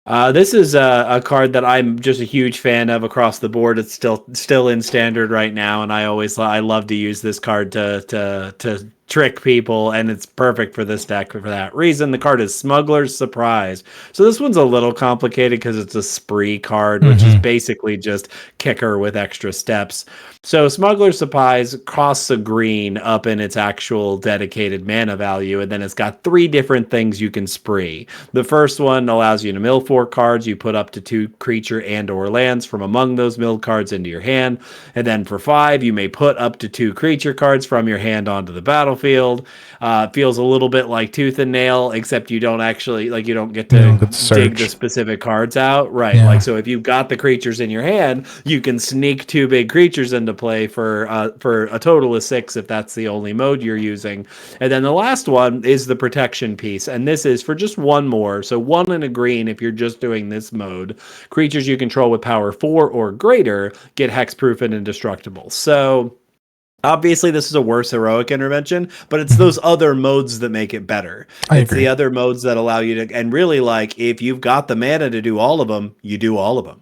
This is a card that I'm just a huge fan of across the board. It's still in standard right now, and I love to use this card to trick people, and it's perfect for this deck for that reason. The card is Smuggler's Surprise. So this one's a little complicated because it's a spree card, which is basically just kicker with extra steps. So Smuggler's Surprise costs a green up in its actual dedicated mana value, and then it's got 3 different things you can spree. The first one allows you to mill 4 cards. You put up to 2 creature and or lands from among those milled cards into your hand. And then for 5, you may put up to 2 creature cards from your hand onto the battlefield. Feels a little bit like Tooth and Nail, except you don't actually, like, you don't get to dig the specific cards out. Right. Yeah. Like, so if you've got the creatures in your hand, you can sneak 2 big creatures into play for a total of 6 if that's the only mode you're using. And then the last one is the protection piece, and this is for just 1 more. So 1 and a green if you're just doing this mode. Creatures you control with power 4 or greater get hexproof and indestructible. So obviously, this is a worse heroic intervention, but it's those other modes that make it better. It's the other modes that allow you to, and really, like, if you've got the mana to do all of them, you do all of them.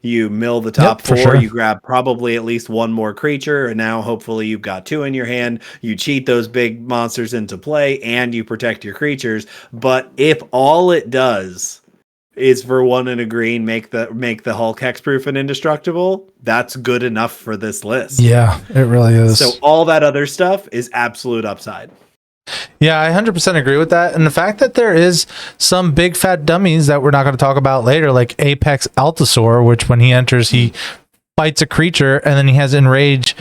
You mill the top 4, sure. You grab probably at least 1 more creature, and now hopefully you've got 2 in your hand. You cheat those big monsters into play, and you protect your creatures. But if all it does is for 1 and a green make the Hulk hexproof and indestructible, that's good enough for this list. Yeah, it really is. So all that other stuff is absolute upside. Yeah, I 100% agree with that. And the fact that there is some big fat dummies that we're not going to talk about later, like Apex Altasaur, which when he enters, he fights a creature and then he has Enrage.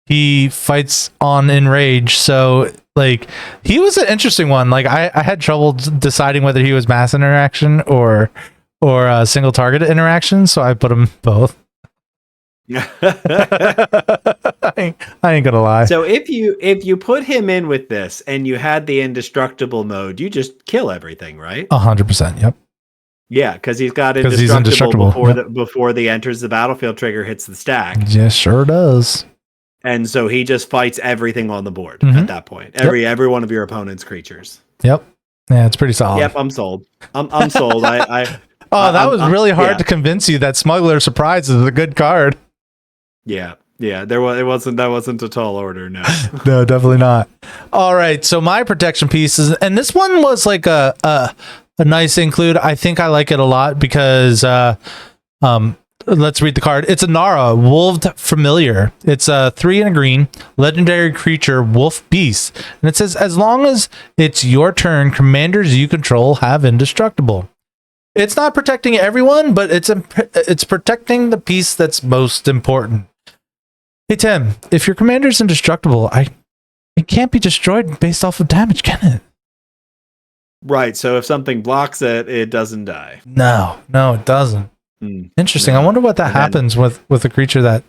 He fights on Enrage. So, like, he was an interesting one. Like, I had trouble deciding whether he was mass interaction or single target interaction. So I put him both. I ain't gonna lie. So if you put him in with this and you had the indestructible mode, you just kill everything, right? 100%. Yep. Yeah, because he's got indestructible before the enters the battlefield trigger hits the stack. Yeah, sure does. And so he just fights everything on the board Mhm. at that point. Every one of your opponent's creatures. Yep. Yeah, it's pretty solid. Yep, I'm sold. I'm sold. Oh, that was really hard yeah. to convince you that Smuggler Surprise is a good card. Yeah. That wasn't a tall order, no. No, definitely not. All right, so my protection pieces, and this one was like a nice include. I think I like it a lot because let's read the card. It's a Nara, Wolved Familiar. It's a 3 and a green, legendary creature, Wolf Beast. And it says, as long as it's your turn, commanders you control have indestructible. It's not protecting everyone, but it's protecting the piece that's most important. Hey, Tim, if your commander's indestructible, it can't be destroyed based off of damage, can it? Right, so if something blocks it, it doesn't die. No, it doesn't. Interesting. No. I wonder what that happens with a creature that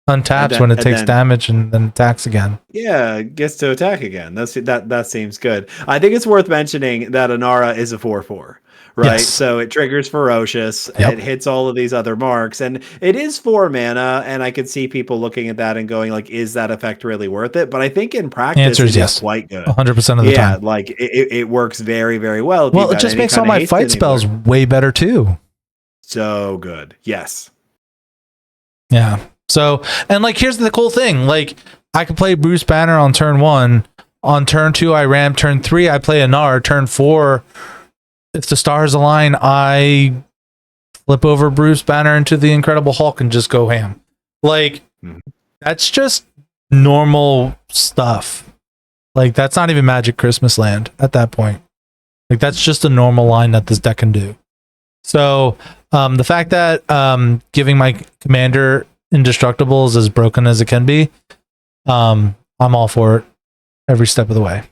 untaps when it takes damage and then attacks again. Yeah, gets to attack again. That seems good. I think it's worth mentioning that Inara is a 4/4, right? Yes. So it triggers Ferocious. Yep. It hits all of these other marks, and it is 4 mana. And I could see people looking at that and going, like, "Is that effect really worth it?" But I think in practice, Answer is it yes. is quite good. 100% of the time. Yeah, like it works very, very well. Well, it just makes all my fight spells way better too. So good. Yes. Yeah. So, and like, here's the cool thing. Like, I could play Bruce Banner on turn 1. On turn 2, I ramp. Turn 3, I play Anar. Turn 4, if the stars align, I flip over Bruce Banner into the Incredible Hulk and just go ham. Like, that's just normal stuff. Like, that's not even Magic Christmas Land at that point. Like, that's just a normal line that this deck can do. So, the fact that giving my commander indestructible is as broken as it can be, I'm all for it every step of the way.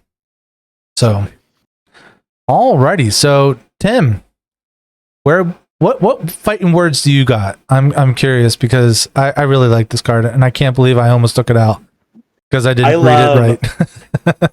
So, alrighty. So, Tim, what fighting words do you got? I'm curious because I really like this card and I can't believe I almost took it out because I didn't read it right.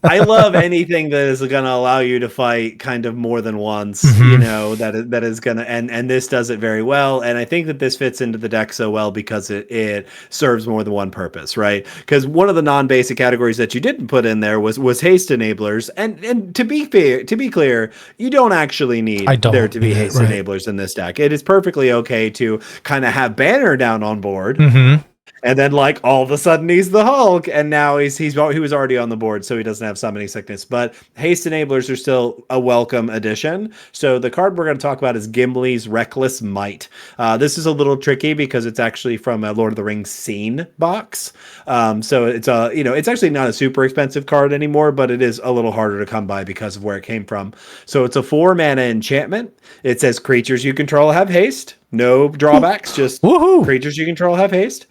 I love anything that is going to allow you to fight kind of more than once, Mhm. you know, that is going to, and this does it very well. And I think that this fits into the deck so well because it serves more than one purpose, right? Because one of the non-basic categories that you didn't put in there was haste enablers. And to be clear, you don't actually need there to be haste enablers in this deck. It is perfectly okay to kind of have Banner down on board. Mm-hmm. And then, like, all of a sudden he's the Hulk, and now he was already on the board, so he doesn't have summoning sickness. But haste enablers are still a welcome addition. So the card we're going to talk about is Gimli's Reckless Might. This is a little tricky because it's actually from a Lord of the Rings scene box. So it's it's actually not a super expensive card anymore, but it is a little harder to come by because of where it came from. So it's a 4 mana enchantment. It says creatures you control have haste. No drawbacks, just creatures you control have haste.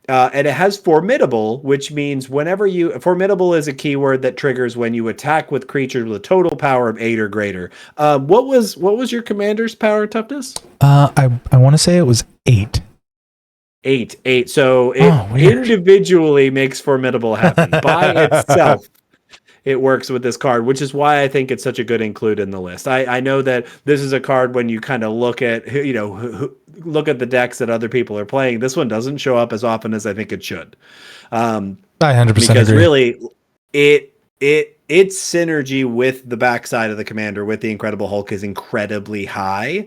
And it has Formidable, which means Formidable is a keyword that triggers when you attack with creatures with a total power of 8 or greater. What was your commander's power toughness? I want to say it was 8. 8. So it individually makes Formidable happen. By itself, it works with this card, which is why I think it's such a good include in the list. I know that this is a card when you kind of look at, look at the decks that other people are playing. This one doesn't show up as often as I think it should. I 100% because agree. Really, its synergy with the backside of the commander with the Incredible Hulk is incredibly high,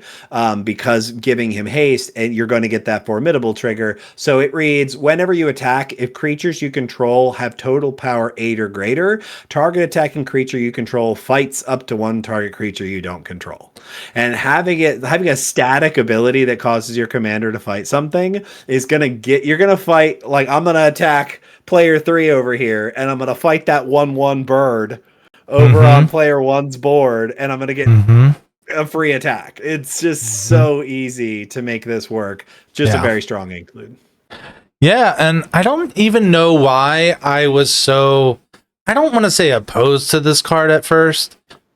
because giving him haste and you're going to get that Formidable trigger. So it reads, whenever you attack, if creatures you control have total power 8 or greater, target attacking creature you control fights up to one target creature you don't control. And having a static ability that causes your commander to fight something is you're going to fight, like, I'm going to attack player 3 over here, and I'm going to fight that 1/1 bird over on player 1's board, and I'm going to get a free attack. It's just so easy to make this work. Just a very strong include. Yeah, and I don't even know why I was so, I don't want to say opposed to this card at first,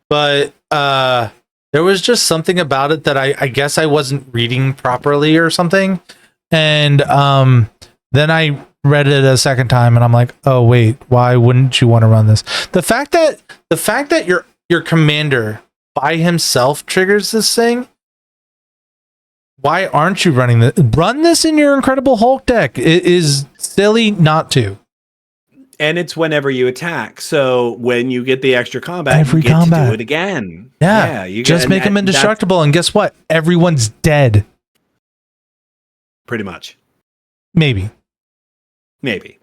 but there was just something about it that I guess I wasn't reading properly or something. And then I read it a second time and I'm like, oh wait, why wouldn't you want to run this? The fact that your commander by himself triggers this thing, why aren't you running this? Run this in your Incredible Hulk deck. It is silly not to. And it's whenever you attack. So when you get the extra combat, Every you get combat. to do it again. Yeah, you just make them indestructible, and guess what? Everyone's dead. Pretty much. Maybe.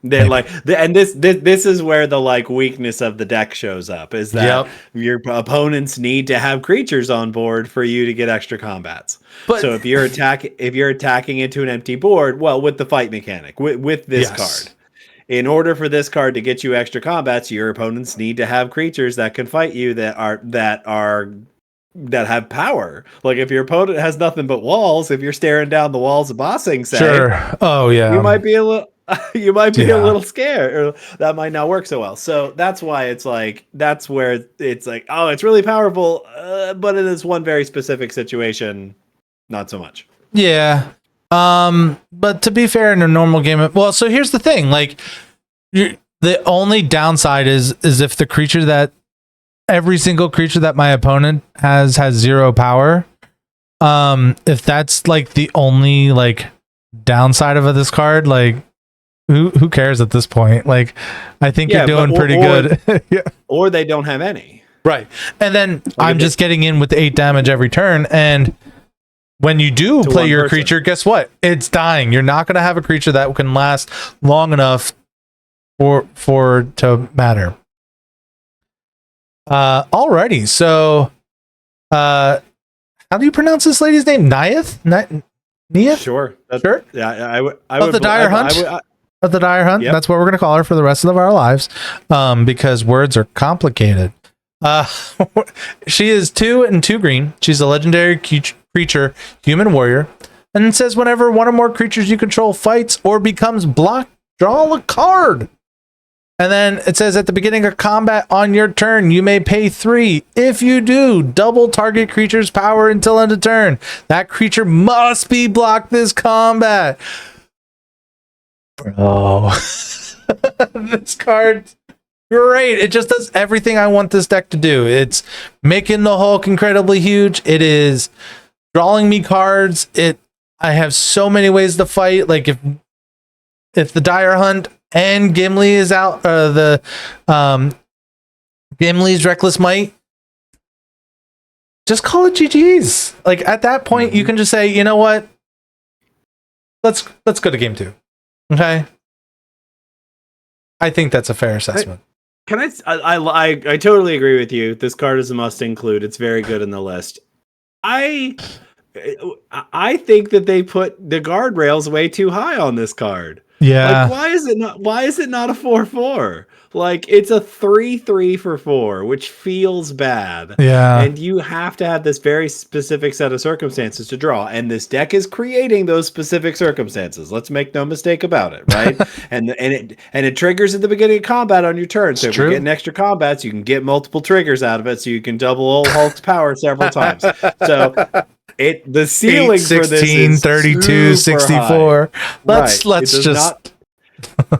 They're like, and this is where the like weakness of the deck shows up, is that your opponents need to have creatures on board for you to get extra combats. But so if you're attacking into an empty board, well, with the fight mechanic, with this card, in order for this card to get you extra combats, your opponents need to have creatures that can fight you that have power. Like if your opponent has nothing but walls, if you're staring down the walls of Ba Sing Se, you might be a little scared, or that might not work so well. So that's why that's where it's like, oh, it's really powerful, but in this one very specific situation, not so much. Yeah. But to be fair, in a normal game, so here's the thing, like the only downside is if the creature that every single creature that my opponent has 0 power. If that's like the only like downside of this card, like who cares at this point? Like, I think you're doing pretty good. Or they don't have any. Right. And then I'm just getting in with 8 damage every turn. And when you do play your creature, guess what? It's dying. You're not going to have a creature that can last long enough for to matter. Alrighty. So, how do you pronounce this lady's name? Niath? Niath? Sure. Sure. Yeah. I would. Of the Dire Hunt? Of the Dire Hunt. Yep. That's what we're going to call her for the rest of our lives. Because words are complicated. She is 2 and 2 green. She's a legendary creature, human warrior. And it says whenever one or more creatures you control fights or becomes blocked, draw a card. And then it says at the beginning of combat on your turn, you may pay 3. If you do, double target creature's power until end of turn. That creature must be blocked this combat. Bro. This card, great. It just does everything I want this deck to do. It's making the Hulk incredibly huge. It is drawing me cards. I have so many ways to fight. Like if the Dire Hunt and Gimli is out, Gimli's Reckless Might, just call it GG's. Like at that point, you can just say, you know what? Let's go to game 2. Okay. I think that's a fair assessment. I totally agree with you. This card is a must include. It's very good in the list. I think that they put the guardrails way too high on this card. Yeah. Like, why is it not a 4/4? Like, it's a 3/3 for 4, which feels bad. Yeah. And you have to have this very specific set of circumstances to draw. And this deck is creating those specific circumstances. Let's make no mistake about it, right? and it triggers at the beginning of combat on your turn. So if you're getting extra combats, you can get multiple triggers out of it, so you can double old Hulk's power several times. So the ceiling 8, 16, for this is 32, 64. Let's just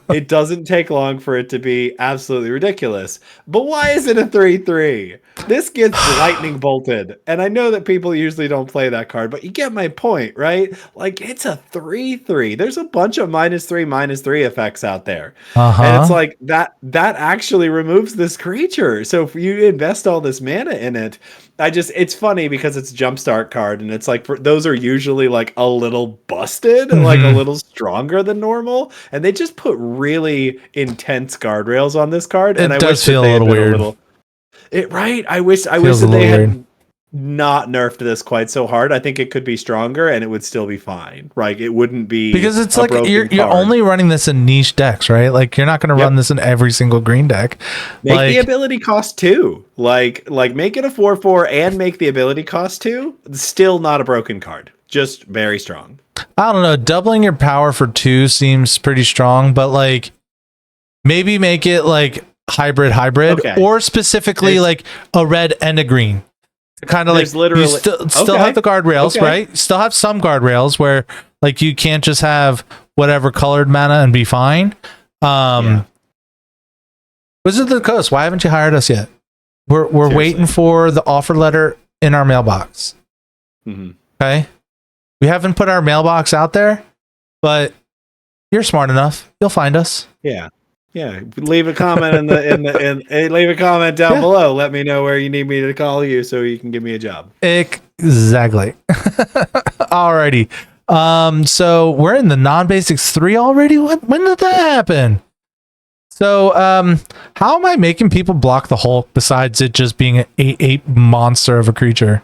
it doesn't take long for it to be absolutely ridiculous. But why is it a 3/3? This gets lightning bolted. And I know that people usually don't play that card, but you get my point, right? Like, it's a 3/3. There's a bunch of -3/-3 effects out there. And it's like that actually removes this creature. So if you invest all this mana in it, it's funny because it's a jumpstart card, and it's like those are usually like a little busted, like a little stronger than normal, and they just put really intense guardrails on this card. And it does feel a little weird. I wish that they had not nerfed this quite so hard. I think it could be stronger, and it would still be fine. Like, it wouldn't be, because it's like you're only running this in niche decks, right? Like, you're not going to run this in every single green deck. Make the ability cost 2. Like make it a 4/4 and make the ability cost 2. Still not a broken card. Just very strong. I don't know. Doubling your power for 2 seems pretty strong, but like maybe make it like hybrid, or specifically like a red and a green. Kind of like literally, you still have the guardrails, right? Still have some guardrails where like you can't just have whatever colored mana and be fine. Wizard of the Coast, why haven't you hired us yet? We're waiting for the offer letter in our mailbox. Okay, we haven't put our mailbox out there, but you're smart enough. You'll find us. Yeah. Yeah, leave a comment leave a comment down below. Let me know where you need me to call you so you can give me a job. Exactly. Alrighty. So we're in the non-basics 3 already. When did that happen? So how am I making people block the Hulk besides it just being an 8/8 monster of a creature?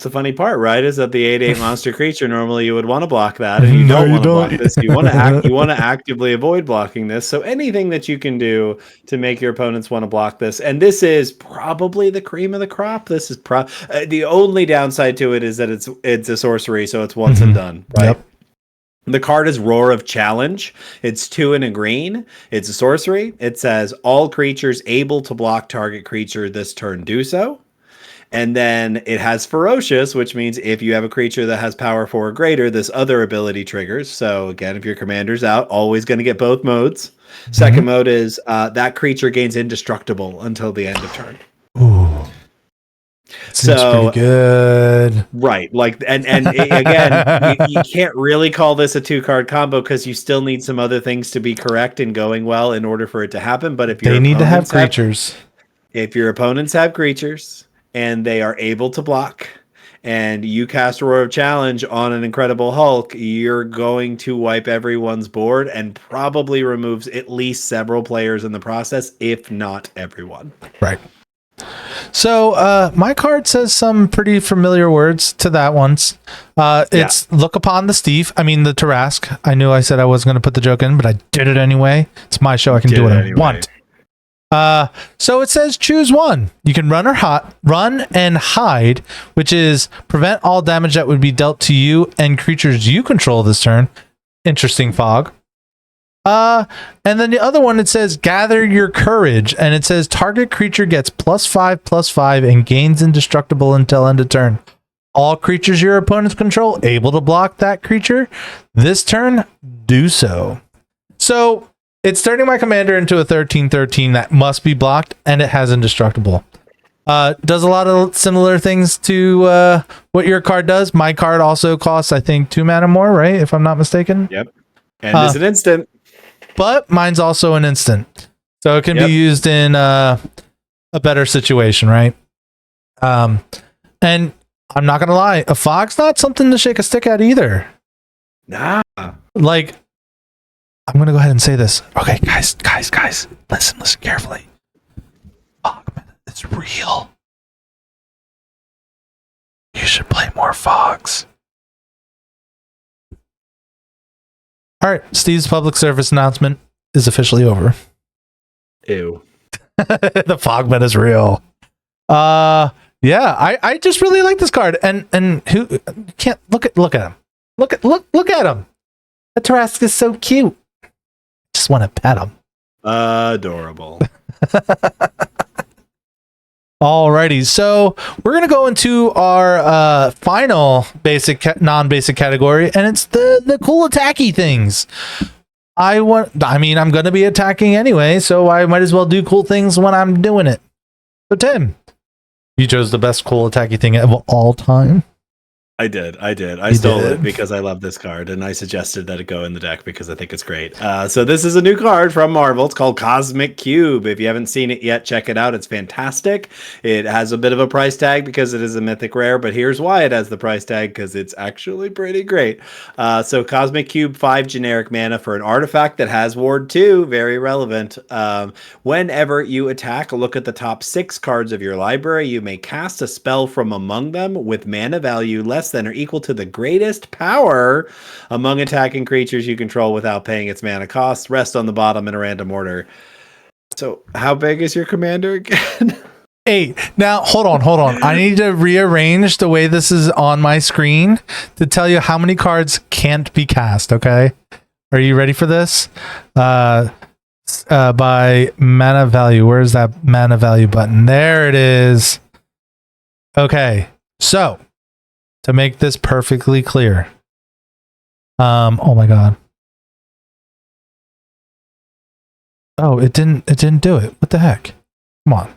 The funny part, right, is that the 8/8 monster creature, normally you would want to block that, and you don't want to block this. You want to actively avoid blocking this. So anything that you can do to make your opponents want to block this, and this is probably the cream of the crop. This is the only downside to it is that it's a sorcery, so it's once and done, right? Yep. The card is Roar of Challenge. It's 2 and a green. It's a sorcery. It says all creatures able to block target creature this turn do so. And then it has Ferocious, which means if you have a creature that has power 4 or greater, this other ability triggers. So again, if your commander's out, always going to get both modes. Second mode is that creature gains indestructible until the end of turn. Ooh. Seems pretty good. Right. Like, and again, you can't really call this a 2-card combo because you still need some other things to be correct and going well in order for it to happen. But if they need to have creatures, if your opponents have creatures, and they are able to block, and you cast Roar of Challenge on an Incredible Hulk, you're going to wipe everyone's board and probably removes at least several players in the process, if not everyone. Right. So my card says some pretty familiar words to that once. It's Look Upon the Steve. I mean the Tarask. I knew I said I wasn't going to put the joke in, but I did it anyway. It's my show. I can do what I want. So it says choose one. You can run and hide, which is prevent all damage that would be dealt to you and creatures you control this turn. Interesting, Fog. And then the other one, it says gather your courage, and it says target creature gets +5/+5 and gains indestructible until end of turn. All creatures your opponents control able to block that creature this turn do so. So it's turning my commander into a 13/13 that must be blocked, and it has indestructible. Does a lot of similar things to what your card does. My card also costs, I think, 2 mana more, right? If I'm not mistaken. Yep. And it's an instant. But mine's also an instant. So it can be used in a better situation, right? And I'm not going to lie, a fog's not something to shake a stick at either. Nah. Like, I'm going to go ahead and say this. Okay, guys, listen carefully. Fog is real. You should play more fogs. All right, Steve's public service announcement is officially over. Ew. The Fogman is real. Yeah, I just really like this card, and who can't look at him. Look at him. The Tarask is so cute. Just want to pet him. Adorable. Alrighty, so we're gonna go into our final non-basic category, and it's the cool attacky things. I'm gonna be attacking anyway, so I might as well do cool things when I'm doing it. So Tim, you chose the best cool attacky thing of all time. I did. I stole it because I love this card, and I suggested that it go in the deck because I think it's great. So this is a new card from Marvel. It's called Cosmic Cube. If you haven't seen it yet, check it out. It's fantastic. It has a bit of a price tag because it is a mythic rare, but here's why it has the price tag, because it's actually pretty great. So Cosmic Cube, 5 generic mana for an artifact that has Ward 2. Very relevant. Whenever you attack, look at the top 6 cards of your library. You may cast a spell from among them with mana value less than or equal to the greatest power among attacking creatures you control without paying its mana cost. Rest on the bottom in a random order. So how big is your commander again? 8. Now hold on. I need to rearrange the way this is on my screen to tell you how many cards can't be cast. Okay, are you ready for this? By mana value. Where's that mana value button? There it is. Okay, so to make this perfectly clear, oh my god, oh it didn't do it. What the heck? Come on.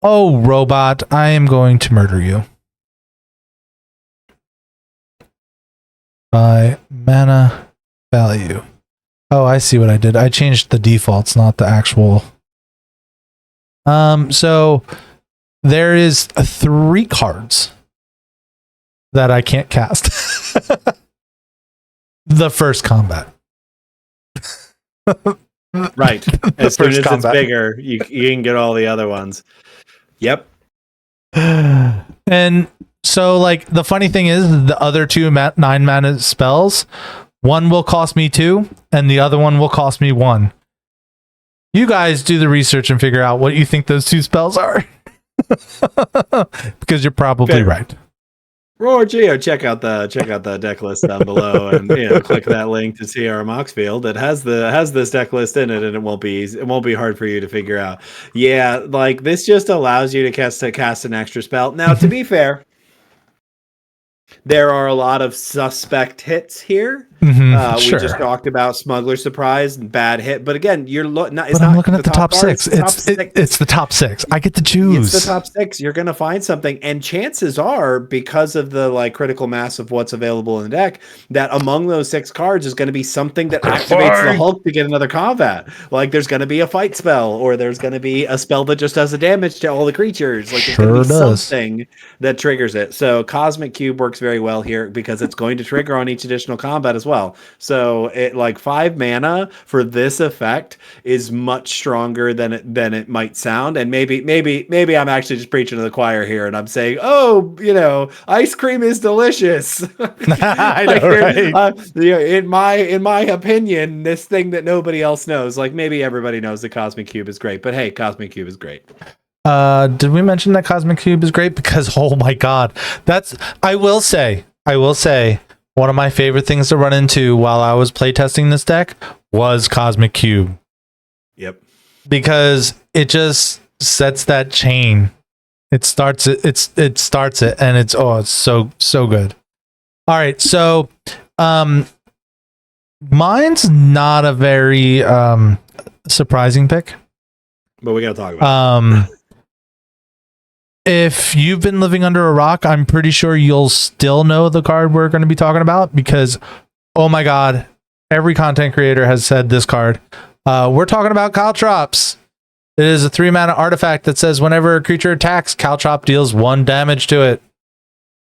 Oh robot, I am going to murder you. By mana value. Oh, I see what I did. I changed the defaults, not the actual. So there is 3 cards that I can't cast. The first combat. Right. As soon as combat. it's bigger, you can get all the other ones. Yep. And so, like, the funny thing is, the other 2 9 mana spells, one will cost me 2, and the other one will cost me 1. You guys do the research and figure out what you think those 2 spells are. Because you're probably Fair. right. Or Geo, check out the deck list down below, and click that link to see our Mox field. It has this deck list in it, and it won't be hard for you to figure out. Yeah, like this just allows you to cast an extra spell. Now, to be fair, there are a lot of suspect hits here. Sure. We just talked about Smuggler's Surprise and bad hit, but again, you're I'm looking at the top 6. It's the top 6. I get to choose. It's the top 6. You're gonna find something, and chances are, because of the like critical mass of what's available in the deck, that among those 6 cards is going to be something that activates the Hulk to get another combat. Like there's going to be a fight spell, or there's going to be a spell that just does a damage to all the creatures. Like there's going to be something that triggers it. So Cosmic Cube works very well here because it's going to trigger on each additional combat as well. So it like 5 mana for this effect is much stronger than it might sound. And maybe I'm actually just preaching to the choir here, and I'm saying, oh, ice cream is delicious. I know, right? In my opinion, this thing that nobody else knows, like maybe everybody knows the Cosmic Cube is great, but hey, Cosmic Cube is great. Did we mention that Cosmic Cube is great? Because oh my god, I will say one of my favorite things to run into while I was playtesting this deck was Cosmic Cube. Yep. Because it just sets that chain. It starts it, and it's so good. All right, so mine's not a very surprising pick. But we gotta talk about it. If you've been living under a rock, I'm pretty sure you'll still know the card we're going to be talking about because, oh my god, every content creator has said this card. We're talking about Caltrops. It is a 3 mana artifact that says whenever a creature attacks, Caltrop deals 1 damage to it.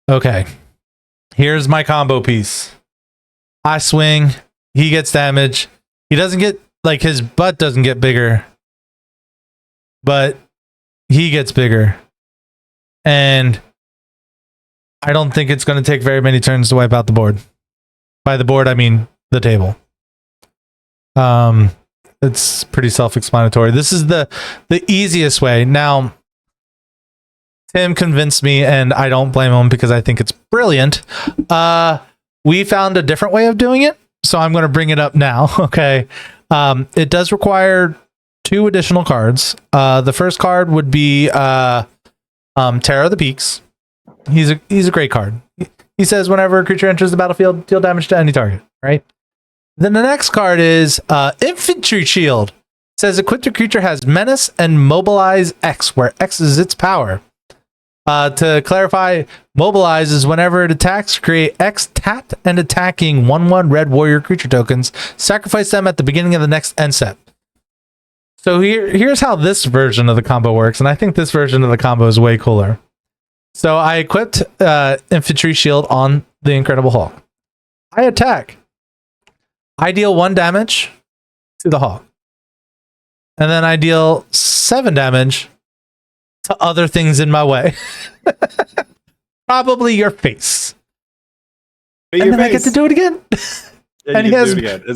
Okay, here's my combo piece. I swing, he gets damage. He doesn't get, like, his butt doesn't get bigger, but he gets bigger. And I don't think it's going to take very many turns to wipe out the board. By the board, I mean the table. It's pretty self-explanatory. This is the easiest way. Now, Tim convinced me, and I don't blame him because I think it's brilliant. We found a different way of doing it, so I'm going to bring it up now. Okay. It does require 2 additional cards. The first card would be Terror of the Peaks. He's a great card. He says whenever a creature enters the battlefield, deal damage to any target, right? Then the next card is Infantry Shield. It says equipped creature has Menace and Mobilize X, where X is its power. To clarify, Mobilize is whenever it attacks, create X tapped and attacking 1/1 red warrior creature tokens. Sacrifice them at the beginning of the next end step. So here's how this version of the combo works, and I think this version of the combo is way cooler. So I equipped Infantry Shield on the Incredible Hulk. I attack. I deal 1 damage to the Hulk. And then I deal 7 damage to other things in my way. Probably your face. And then I get to do it again. And he has,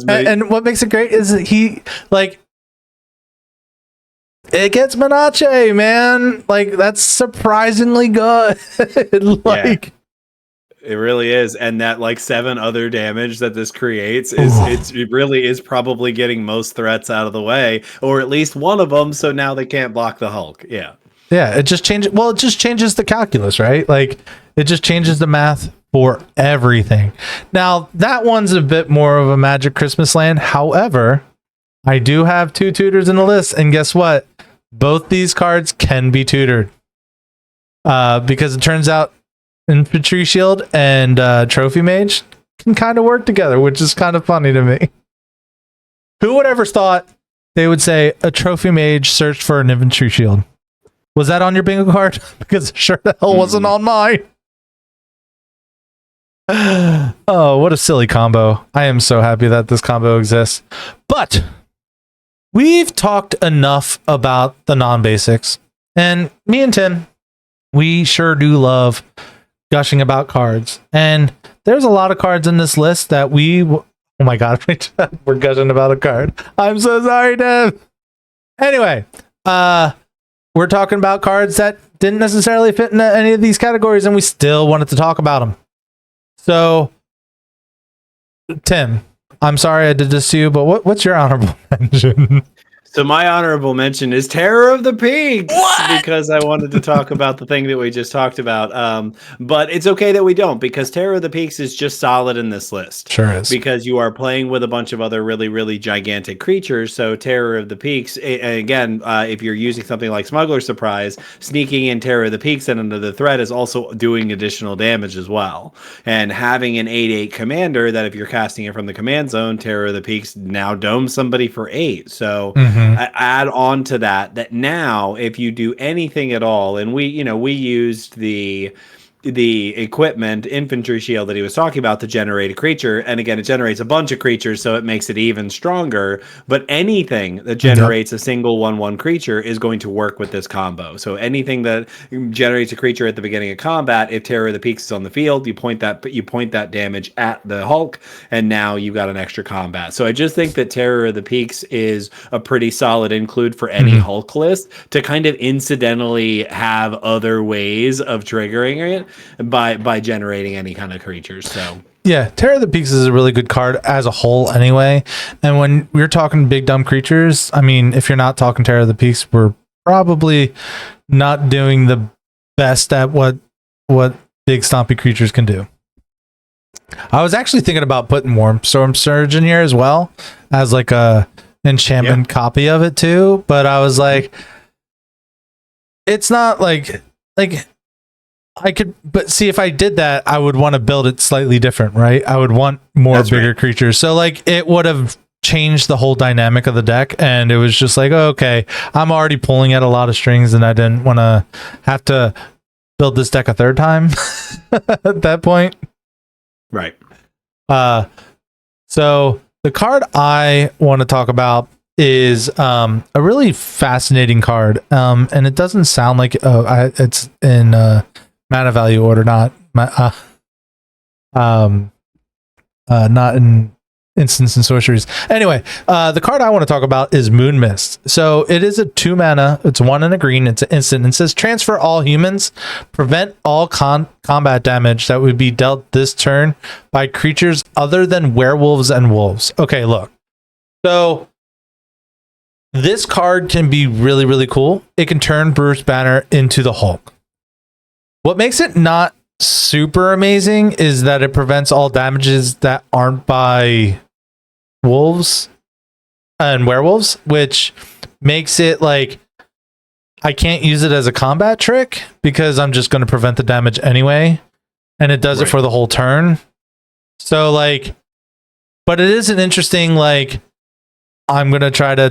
and what makes it great is that he, like, it gets Menachem, man. Like, that's surprisingly good. Like, yeah. It really is. And that like 7 other damage that this creates is it really is probably getting most threats out of the way, or at least one of them, so now they can't block the Hulk. Yeah. Yeah, it just changes the calculus, right? Like, it just changes the math for everything. Now, that one's a bit more of a Magic Christmas Land. However, I do have 2 tutors in the list, and guess what? Both these cards can be tutored. Because it turns out Infantry Shield and Trophy Mage can kind of work together, which is kind of funny to me. Who would ever thought they would say a trophy mage searched for an infantry shield? Was that on your bingo card? Because sure the hell wasn't on mine. Oh, what a silly combo. I am so happy that this combo exists. But we've talked enough about the non-basics. And me and Tim, we sure do love gushing about cards. And there's a lot of cards in this list that oh my god, we're gushing about a card. I'm so sorry, Tim. Anyway, we're talking about cards that didn't necessarily fit into any of these categories, and we still wanted to talk about them. So, Tim, I'm sorry I did this to you, but what's your honorable mention? So my honorable mention is Terror of the Peaks, What? because I wanted to talk about the thing that we just talked about. But it's okay that we don't, because Terror of the Peaks is just solid in this list. Sure is. Because you are playing with a bunch of other really, really gigantic creatures. So Terror of the Peaks, again, if you're using something like Smuggler's Surprise, sneaking in Terror of the Peaks and under the threat is also doing additional damage as well. And having an 8/8 commander that if you're casting it from the command zone, Terror of the Peaks now domes somebody for 8. So add on to that now if you do anything at all, and we used the equipment infantry shield that he was talking about to generate a creature, and again it generates a bunch of creatures, so it makes it even stronger. But anything that generates a single 1/1 creature is going to work with this combo. So anything that generates a creature at the beginning of combat, if Terror of the Peaks is on the field, you point that damage at the Hulk, and now you've got an extra combat. So I just think that Terror of the Peaks is a pretty solid include for any Hulk list to kind of incidentally have other ways of triggering it by generating any kind of creatures. So yeah, Terror of the Peaks is a really good card as a whole anyway. And when we're talking big dumb creatures, I mean, if you're not talking Terror of the Peaks, we're probably not doing the best at what big stompy creatures can do. I was actually thinking about putting Storm Surge in here as well as like a enchantment copy of it too, but I was like, it's not like I could, but see, if I did that, I would want to build it slightly different, right? I would want more bigger creatures. So like it would have changed the whole dynamic of the deck. And it was just like, oh, okay, I'm already pulling at a lot of strings and I didn't want to have to build this deck a third time at that point. Right. So the card I want to talk about is a really fascinating card. And it doesn't sound like it's in mana value order, not in instants and sorceries. Anyway, the card I want to talk about is Moon Mist. So it is a 2 mana. It's 1 and a green. It's an instant. It says transfer all humans, prevent all combat damage that would be dealt this turn by creatures other than werewolves and wolves. Okay, look. So this card can be really, really cool. It can turn Bruce Banner into the Hulk. What makes it not super amazing is that it prevents all damages that aren't by wolves and werewolves, which makes it like I can't use it as a combat trick because I'm just going to prevent the damage anyway, and it does it for the whole turn. So like, but it is an interesting like I'm going to try to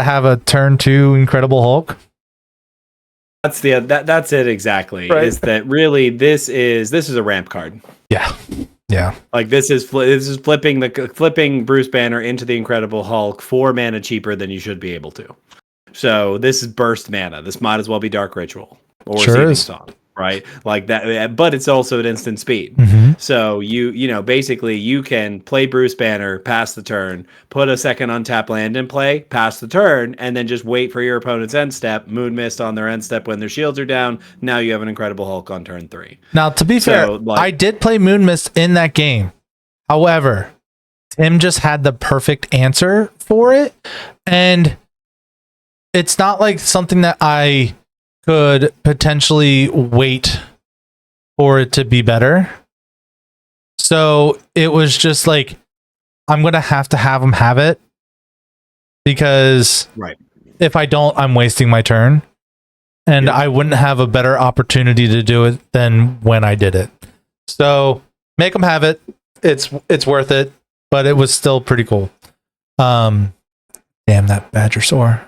have a turn 2 Incredible Hulk. That's it exactly. Right. Is that really this is a ramp card? Yeah. Like this is flipping Bruce Banner into the Incredible Hulk 4 mana cheaper than you should be able to. So this is burst mana. This might as well be Dark Ritual or Seething Song, right? Like that, but it's also at instant speed. So you know basically you can play Bruce Banner, pass the turn, put a second untapped land in play, pass the turn, and then just wait for your opponent's end step. Moon Mist on their end step when their shields are down. Now you have an Incredible Hulk on turn 3. Now to be fair, I did play Moon Mist in that game. However, Tim just had the perfect answer for it, and it's not like something that I could potentially wait for it to be better. So it was just like, I'm going to have him have it because if I don't, I'm wasting my turn and I wouldn't have a better opportunity to do it than when I did it. So make him have it. It's worth it, but it was still pretty cool. Damn that Badgersaur.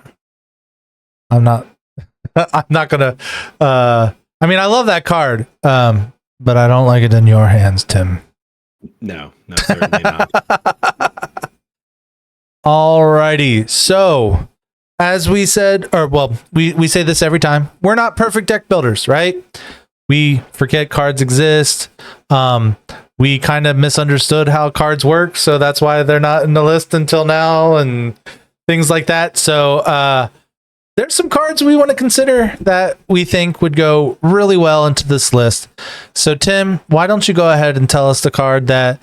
I'm not I'm not gonna I mean I love that card. But I don't like it in your hands, Tim. No, certainly not. Alrighty. So as we said, or well, we say this every time, we're not perfect deck builders, right? We forget cards exist. We kind of misunderstood how cards work, so that's why they're not in the list until now and things like that. So there's some cards we want to consider that we think would go really well into this list. So Tim, why don't you go ahead and tell us the card that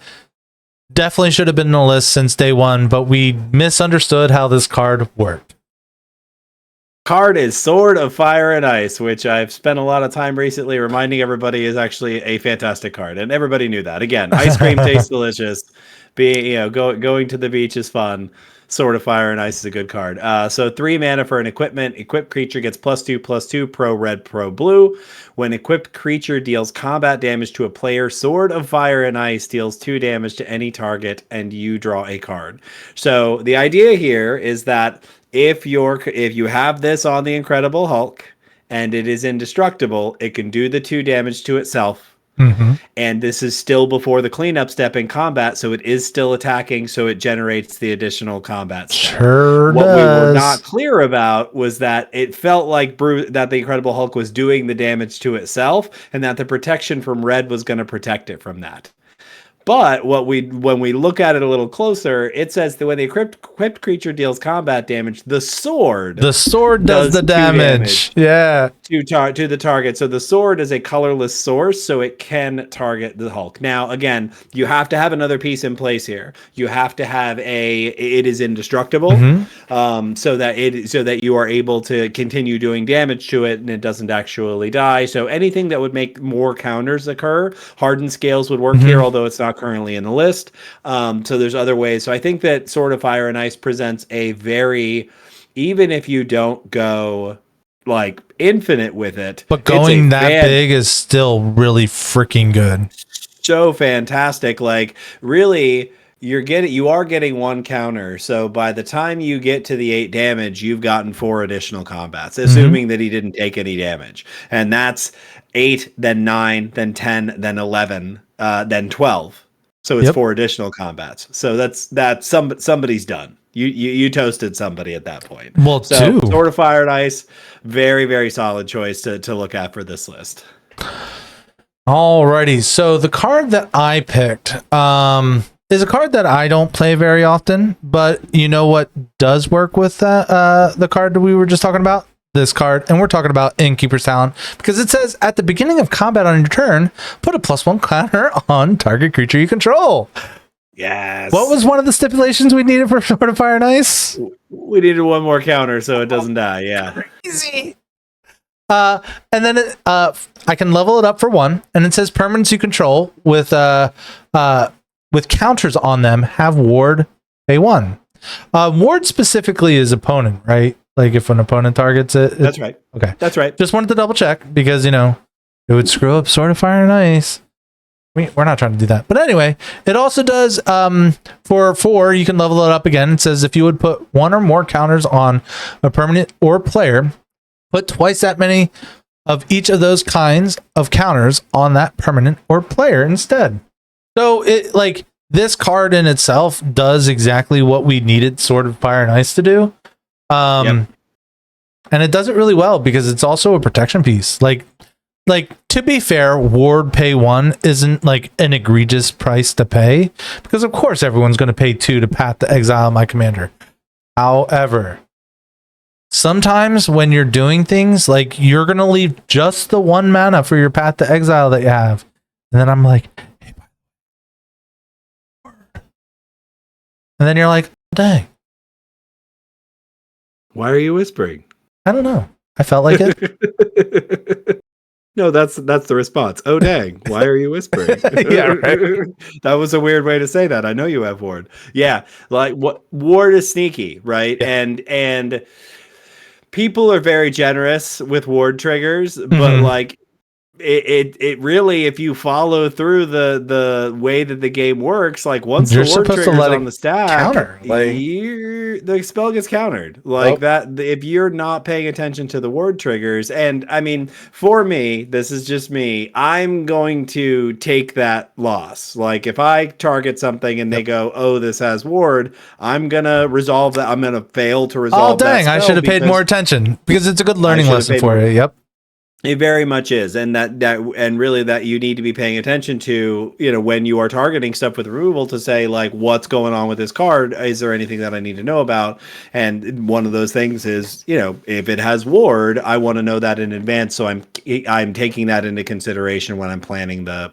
definitely should have been in the list since day one, but we misunderstood how this card worked. Card is Sword of Fire and Ice, which I've spent a lot of time recently reminding everybody is actually a fantastic card, and everybody knew that. Again, ice cream tastes delicious. Going to the beach is fun. Sword of Fire and Ice is a good card. So 3 mana for an equipment. Equipped creature gets +2/+2, pro red, pro blue. When equipped creature deals combat damage to a player, Sword of Fire and Ice deals 2 damage to any target, and you draw a card. So the idea here is that if you have this on the Incredible Hulk and it is indestructible, it can do the 2 damage to itself. Mm-hmm. And this is still before the cleanup step in combat, so it is still attacking, so it generates the additional combat step. Sure what does. we were not clear about was that it felt like that the Incredible Hulk was doing the damage to itself, and that the protection from red was going to protect it from that. But when we look at it a little closer, it says that when the equipped creature deals combat damage, the sword does the damage. Yeah. To the target. So the sword is a colorless source, so it can target the Hulk. Now, again, you have to have another piece in place here. You have to have it is indestructible, so that you are able to continue doing damage to it and it doesn't actually die. So anything that would make more counters occur, hardened scales would work here, although it's not currently in the list. So there's other ways. So I think that Sword of Fire and Ice presents a very, even if you don't go like infinite with it, but going that big is still really freaking good. So fantastic. Like really, you are getting 1 counter. So by the time you get to the 8 damage, you've gotten 4 additional combats, assuming that he didn't take any damage. And that's 8, then 9, then 10, then 11, then 12. So it's 4 additional combats. So that's somebody's done. You toasted somebody at that point. Well, so Sword of Fire and Ice, very, very solid choice to look at for this list. Alrighty, so the card that I picked is a card that I don't play very often, but you know what does work with the card that we were just talking about? This card, and we're talking about Innkeeper's Talon, because it says at the beginning of combat on your turn, put a +1 counter on target creature you control. Yes. What was one of the stipulations we needed for Sword of Fire and Ice? We needed 1 more counter so it doesn't die. Yeah. Crazy. And then I can level it up for 1, and it says permanents you control with counters on them have ward pay 1. Ward specifically is opponent, right? Like if an opponent targets it. That's right. Okay. That's right. Just wanted to double check because, it would screw up Sword of Fire and Ice. We're not trying to do that. But anyway, it also does, for 4, you can level it up again. It says if you would put 1 or more counters on a permanent or player, put twice that many of each of those kinds of counters on that permanent or player instead. So this card in itself does exactly what we needed Sword of Fire and Ice to do. And it does it really well because it's also a protection piece. Like to be fair, ward pay 1 isn't like an egregious price to pay because of course everyone's going to pay 2 to Path to Exile my commander. However, sometimes when you're doing things like you're going to leave just the 1 mana for your Path to Exile that you have, and then I'm like, hey, and then you're like, dang. Why are you whispering? I don't know. I felt like it. No, that's the response. Oh dang! Why are you whispering? Yeah, right. That was a weird way to say that. I know you have ward. Yeah, like what ward is sneaky, right? Yeah. And people are very generous with ward triggers, but like it really, if you follow through the way that the game works, like once You're the ward supposed to trigger's let on it the stack, counter, like- the spell gets countered like Well- that. If you're not paying attention to the ward triggers, and I mean, for me, this is just me, I'm going to take that loss. Like if I target something and they go, oh, this has ward, I'm gonna resolve that. I'm gonna fail to resolve. Oh dang! I should have paid more attention because it's a good learning lesson for you. Yep. It very much is, and and really that you need to be paying attention to, when you are targeting stuff with removal, to say like, what's going on with this card? Is there anything that I need to know about? And one of those things is, if it has ward, I want to know that in advance, so I'm taking that into consideration when I'm planning the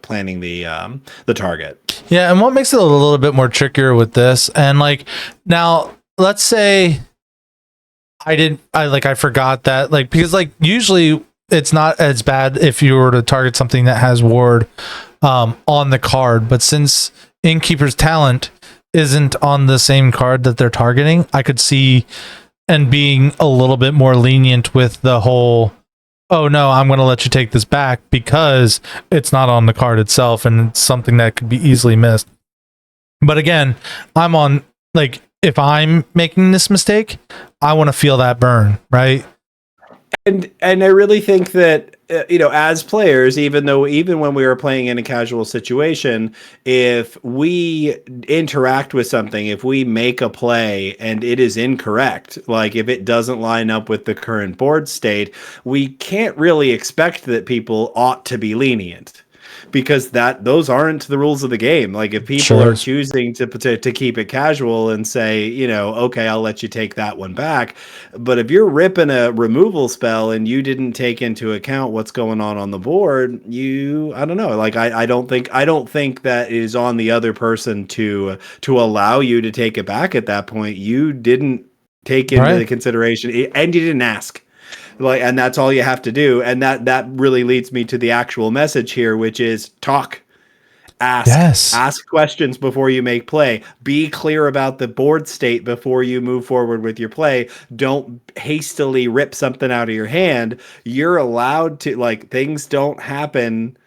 target. Yeah, and what makes it a little bit more trickier with this, and like now, let's say I forgot that, like, because like usually it's not as bad if you were to target something that has ward on the card, but since Innkeeper's Talent isn't on the same card that they're targeting, I could see and being a little bit more lenient with the whole, oh no, I'm going to let you take this back because it's not on the card itself and it's something that could be easily missed. But again, I'm on, like, if I'm making this mistake, I want to feel that burn, right? And I really think that as players, even when we are playing in a casual situation, if we interact with something, if we make a play and it is incorrect, like if it doesn't line up with the current board state, we can't really expect that people ought to be lenient, because those aren't the rules of the game. Like if people are choosing to keep it casual and say, okay, I'll let you take that one back. But if you're ripping a removal spell and you didn't take into account what's going on the board, I don't know. Like I don't think that it is on the other person to allow you to take it back at that point. You didn't take into the consideration, and you didn't ask. Like, and that's all you have to do. And that really leads me to the actual message here, which is talk, ask questions before you make play. Be clear about the board state before you move forward with your play. Don't hastily rip something out of your hand. You're allowed to, like, things don't happen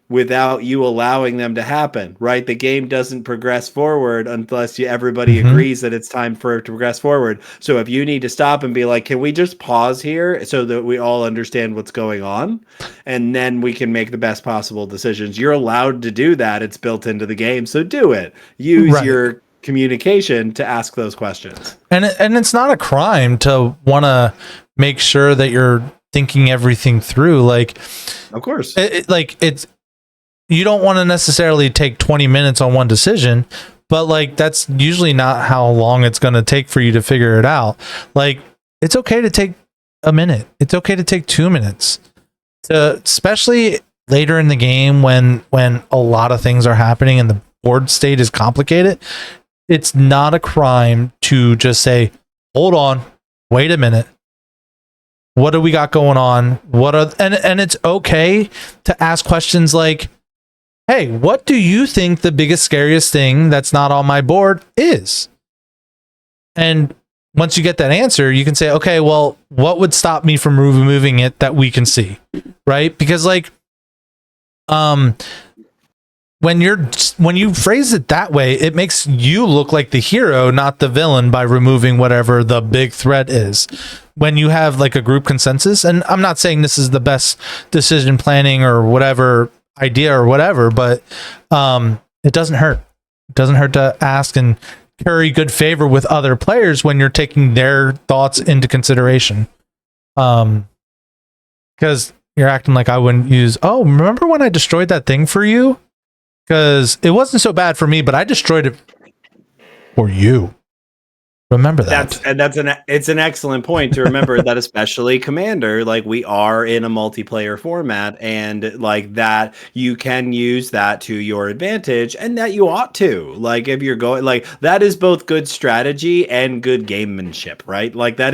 without you allowing them to happen, right? The game doesn't progress forward unless everybody agrees that it's time for it to progress forward. So if you need to stop and be like, can we just pause here so that we all understand what's going on? And then we can make the best possible decisions. You're allowed to do that. It's built into the game. So do it. Use your communication to ask those questions. And it's not a crime to want to make sure that you're thinking everything through. Like, of course, you don't want to necessarily take 20 minutes on one decision, but like that's usually not how long it's going to take for you to figure it out. Like it's okay to take a minute. It's okay to take 2 minutes, especially later in the game when a lot of things are happening and the board state is complicated. It's not a crime to just say, hold on, wait a minute. What do we got going on? And it's okay to ask questions like, hey, what do you think the biggest, scariest thing that's not on my board is? And once you get that answer, you can say, okay, well, what would stop me from removing it that we can see? Right? Because like, when you phrase it that way, it makes you look like the hero, not the villain, by removing whatever the big threat is. When you have like a group consensus, and I'm not saying this is the best decision planning or whatever idea or whatever, but it doesn't hurt. It doesn't hurt to ask and curry good favor with other players when you're taking their thoughts into consideration. Because you're acting like I wouldn't use, oh, remember when I destroyed that thing for you? Because it wasn't so bad for me, but I destroyed it for you. Remember that. It's an excellent point to remember that, especially Commander, like we are in a multiplayer format, and like that you can use that to your advantage, and that you ought to. Like if you're going, like that is both good strategy and good gamemanship, right? Like that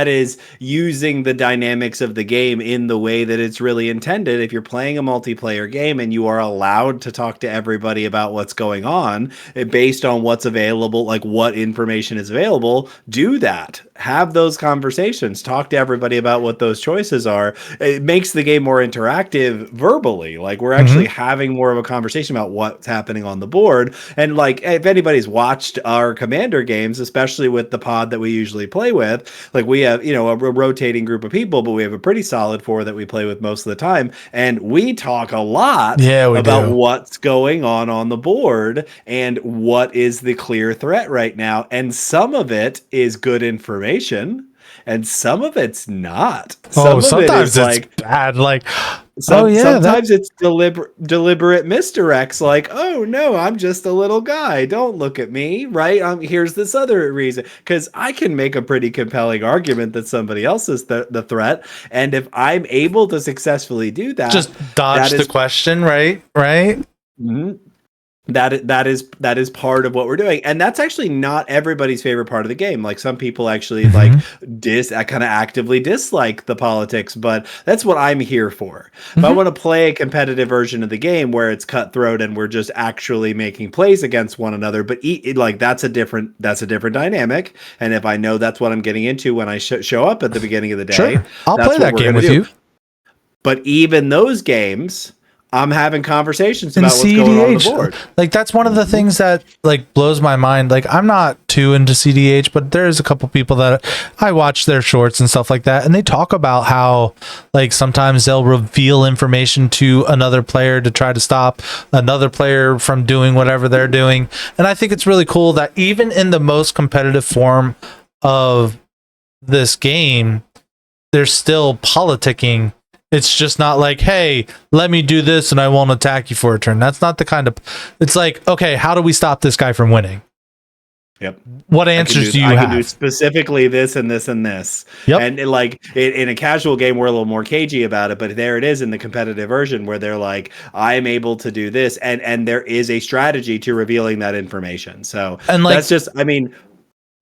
is using the dynamics of the game in the way that it's really intended. If you're playing a multiplayer game and you are allowed to talk to everybody about what's going on based on what's available, like what information information is available, do that. Have those conversations. Talk to everybody about what those choices are. It makes the game more interactive verbally. Like we're actually having more of a conversation about what's happening on the board. And like if anybody's watched our Commander games, especially with the pod that we usually play with, like we have, a rotating group of people, but we have a pretty solid 4 that we play with most of the time. And we talk a lot about what's going on the board and what is the clear threat right now. And some of it is good information and some of it's not. Sometimes it's bad. Like, sometimes it's deliberate misdirects. Like, oh no, I'm just a little guy. Don't look at me. Right? Here's this other reason. Because I can make a pretty compelling argument that somebody else is the threat. And if I'm able to successfully do that, just dodge the question. Right. Mm-hmm. That is part of what we're doing, and that's actually not everybody's favorite part of the game. Like some people actually kind of actively dislike the politics, but that's what I'm here for. If I want to play a competitive version of the game where it's cutthroat and we're just actually making plays against one another, but that's a different dynamic. And if I know that's what I'm getting into when I show up at the beginning of the day, sure. I'll play that game with you. But even those games, I'm having conversations about what's going on the board. Like that's one of the things that like blows my mind. Like I'm not too into CDH, but there's a couple people that I watch their shorts and stuff like that, and they talk about how like sometimes they'll reveal information to another player to try to stop another player from doing whatever they're doing. And I think it's really cool that even in the most competitive form of this game, there's still politicking. It's just not like, hey, let me do this and I won't attack you for a turn. That's not the kind of... It's like, okay, how do we stop this guy from winning? Yep. What answers do you have? I can do specifically this and this and this. Yep. And in a casual game, we're a little more cagey about it, but there it is in the competitive version where they're like, I'm able to do this. And there is a strategy to revealing that information. So and like, that's just,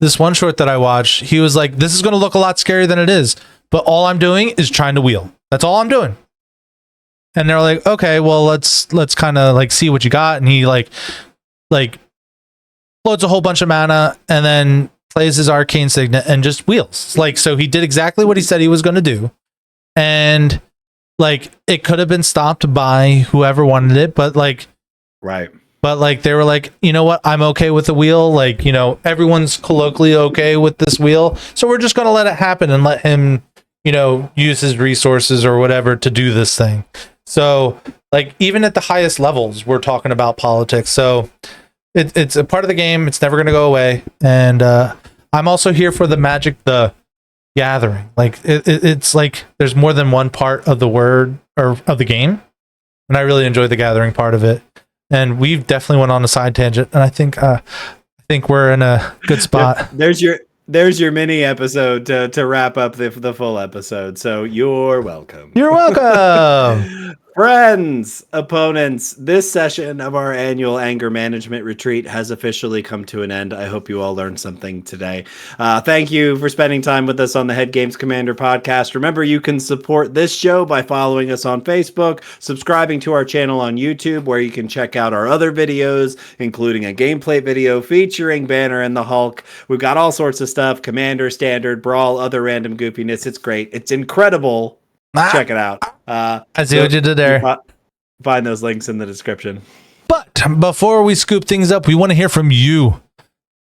this one short that I watched, he was like, this is going to look a lot scarier than it is, but all I'm doing is trying to wheel. That's all I'm doing. And they're like, okay, well, let's kind of like see what you got. And he like loads a whole bunch of mana and then plays his arcane signet and just wheels. Like, so he did exactly what he said he was going to do. And like, it could have been stopped by whoever wanted it, but like, right. But like, they were like, you know what? I'm okay with the wheel. Like, everyone's colloquially okay with this wheel. So we're just going to let it happen and let him, use his resources or whatever to do this thing. So like, even at the highest levels, we're talking about politics. So it's a part of the game. It's never going to go away. And I'm also here for the Magic the Gathering. Like it's like there's more than one part of the word or of the game. And I really enjoy the gathering part of it. And we've definitely went on a side tangent. And I think we're in a good spot. There's your mini episode to wrap up the full episode. So you're welcome. You're welcome. Friends, opponents, this session of our annual anger management retreat has officially come to an end. I hope you all learned something today. Thank you for spending time with us on the Head Games Commander podcast. Remember, you can support this show by following us on Facebook, subscribing to our channel on YouTube, where you can check out our other videos, including a gameplay video featuring Banner and the Hulk. We've got all sorts of stuff, Commander, Standard, Brawl, other random goofiness. It's great. It's incredible. Check it out. I see what you did there. Find those links in the description. But before we scoop things up, we want to hear from you,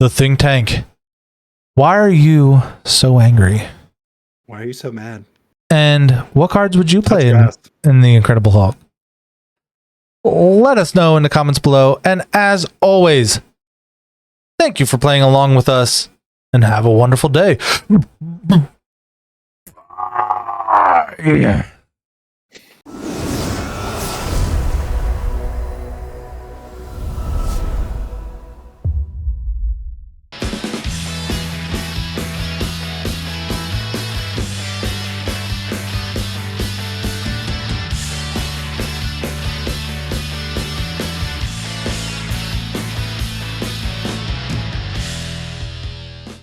the think tank. Why are you so angry? Why are you so mad? And what cards would you play in the Incredible Hulk? Let us know in the comments below. And as always, thank you for playing along with us and have a wonderful day. Yeah.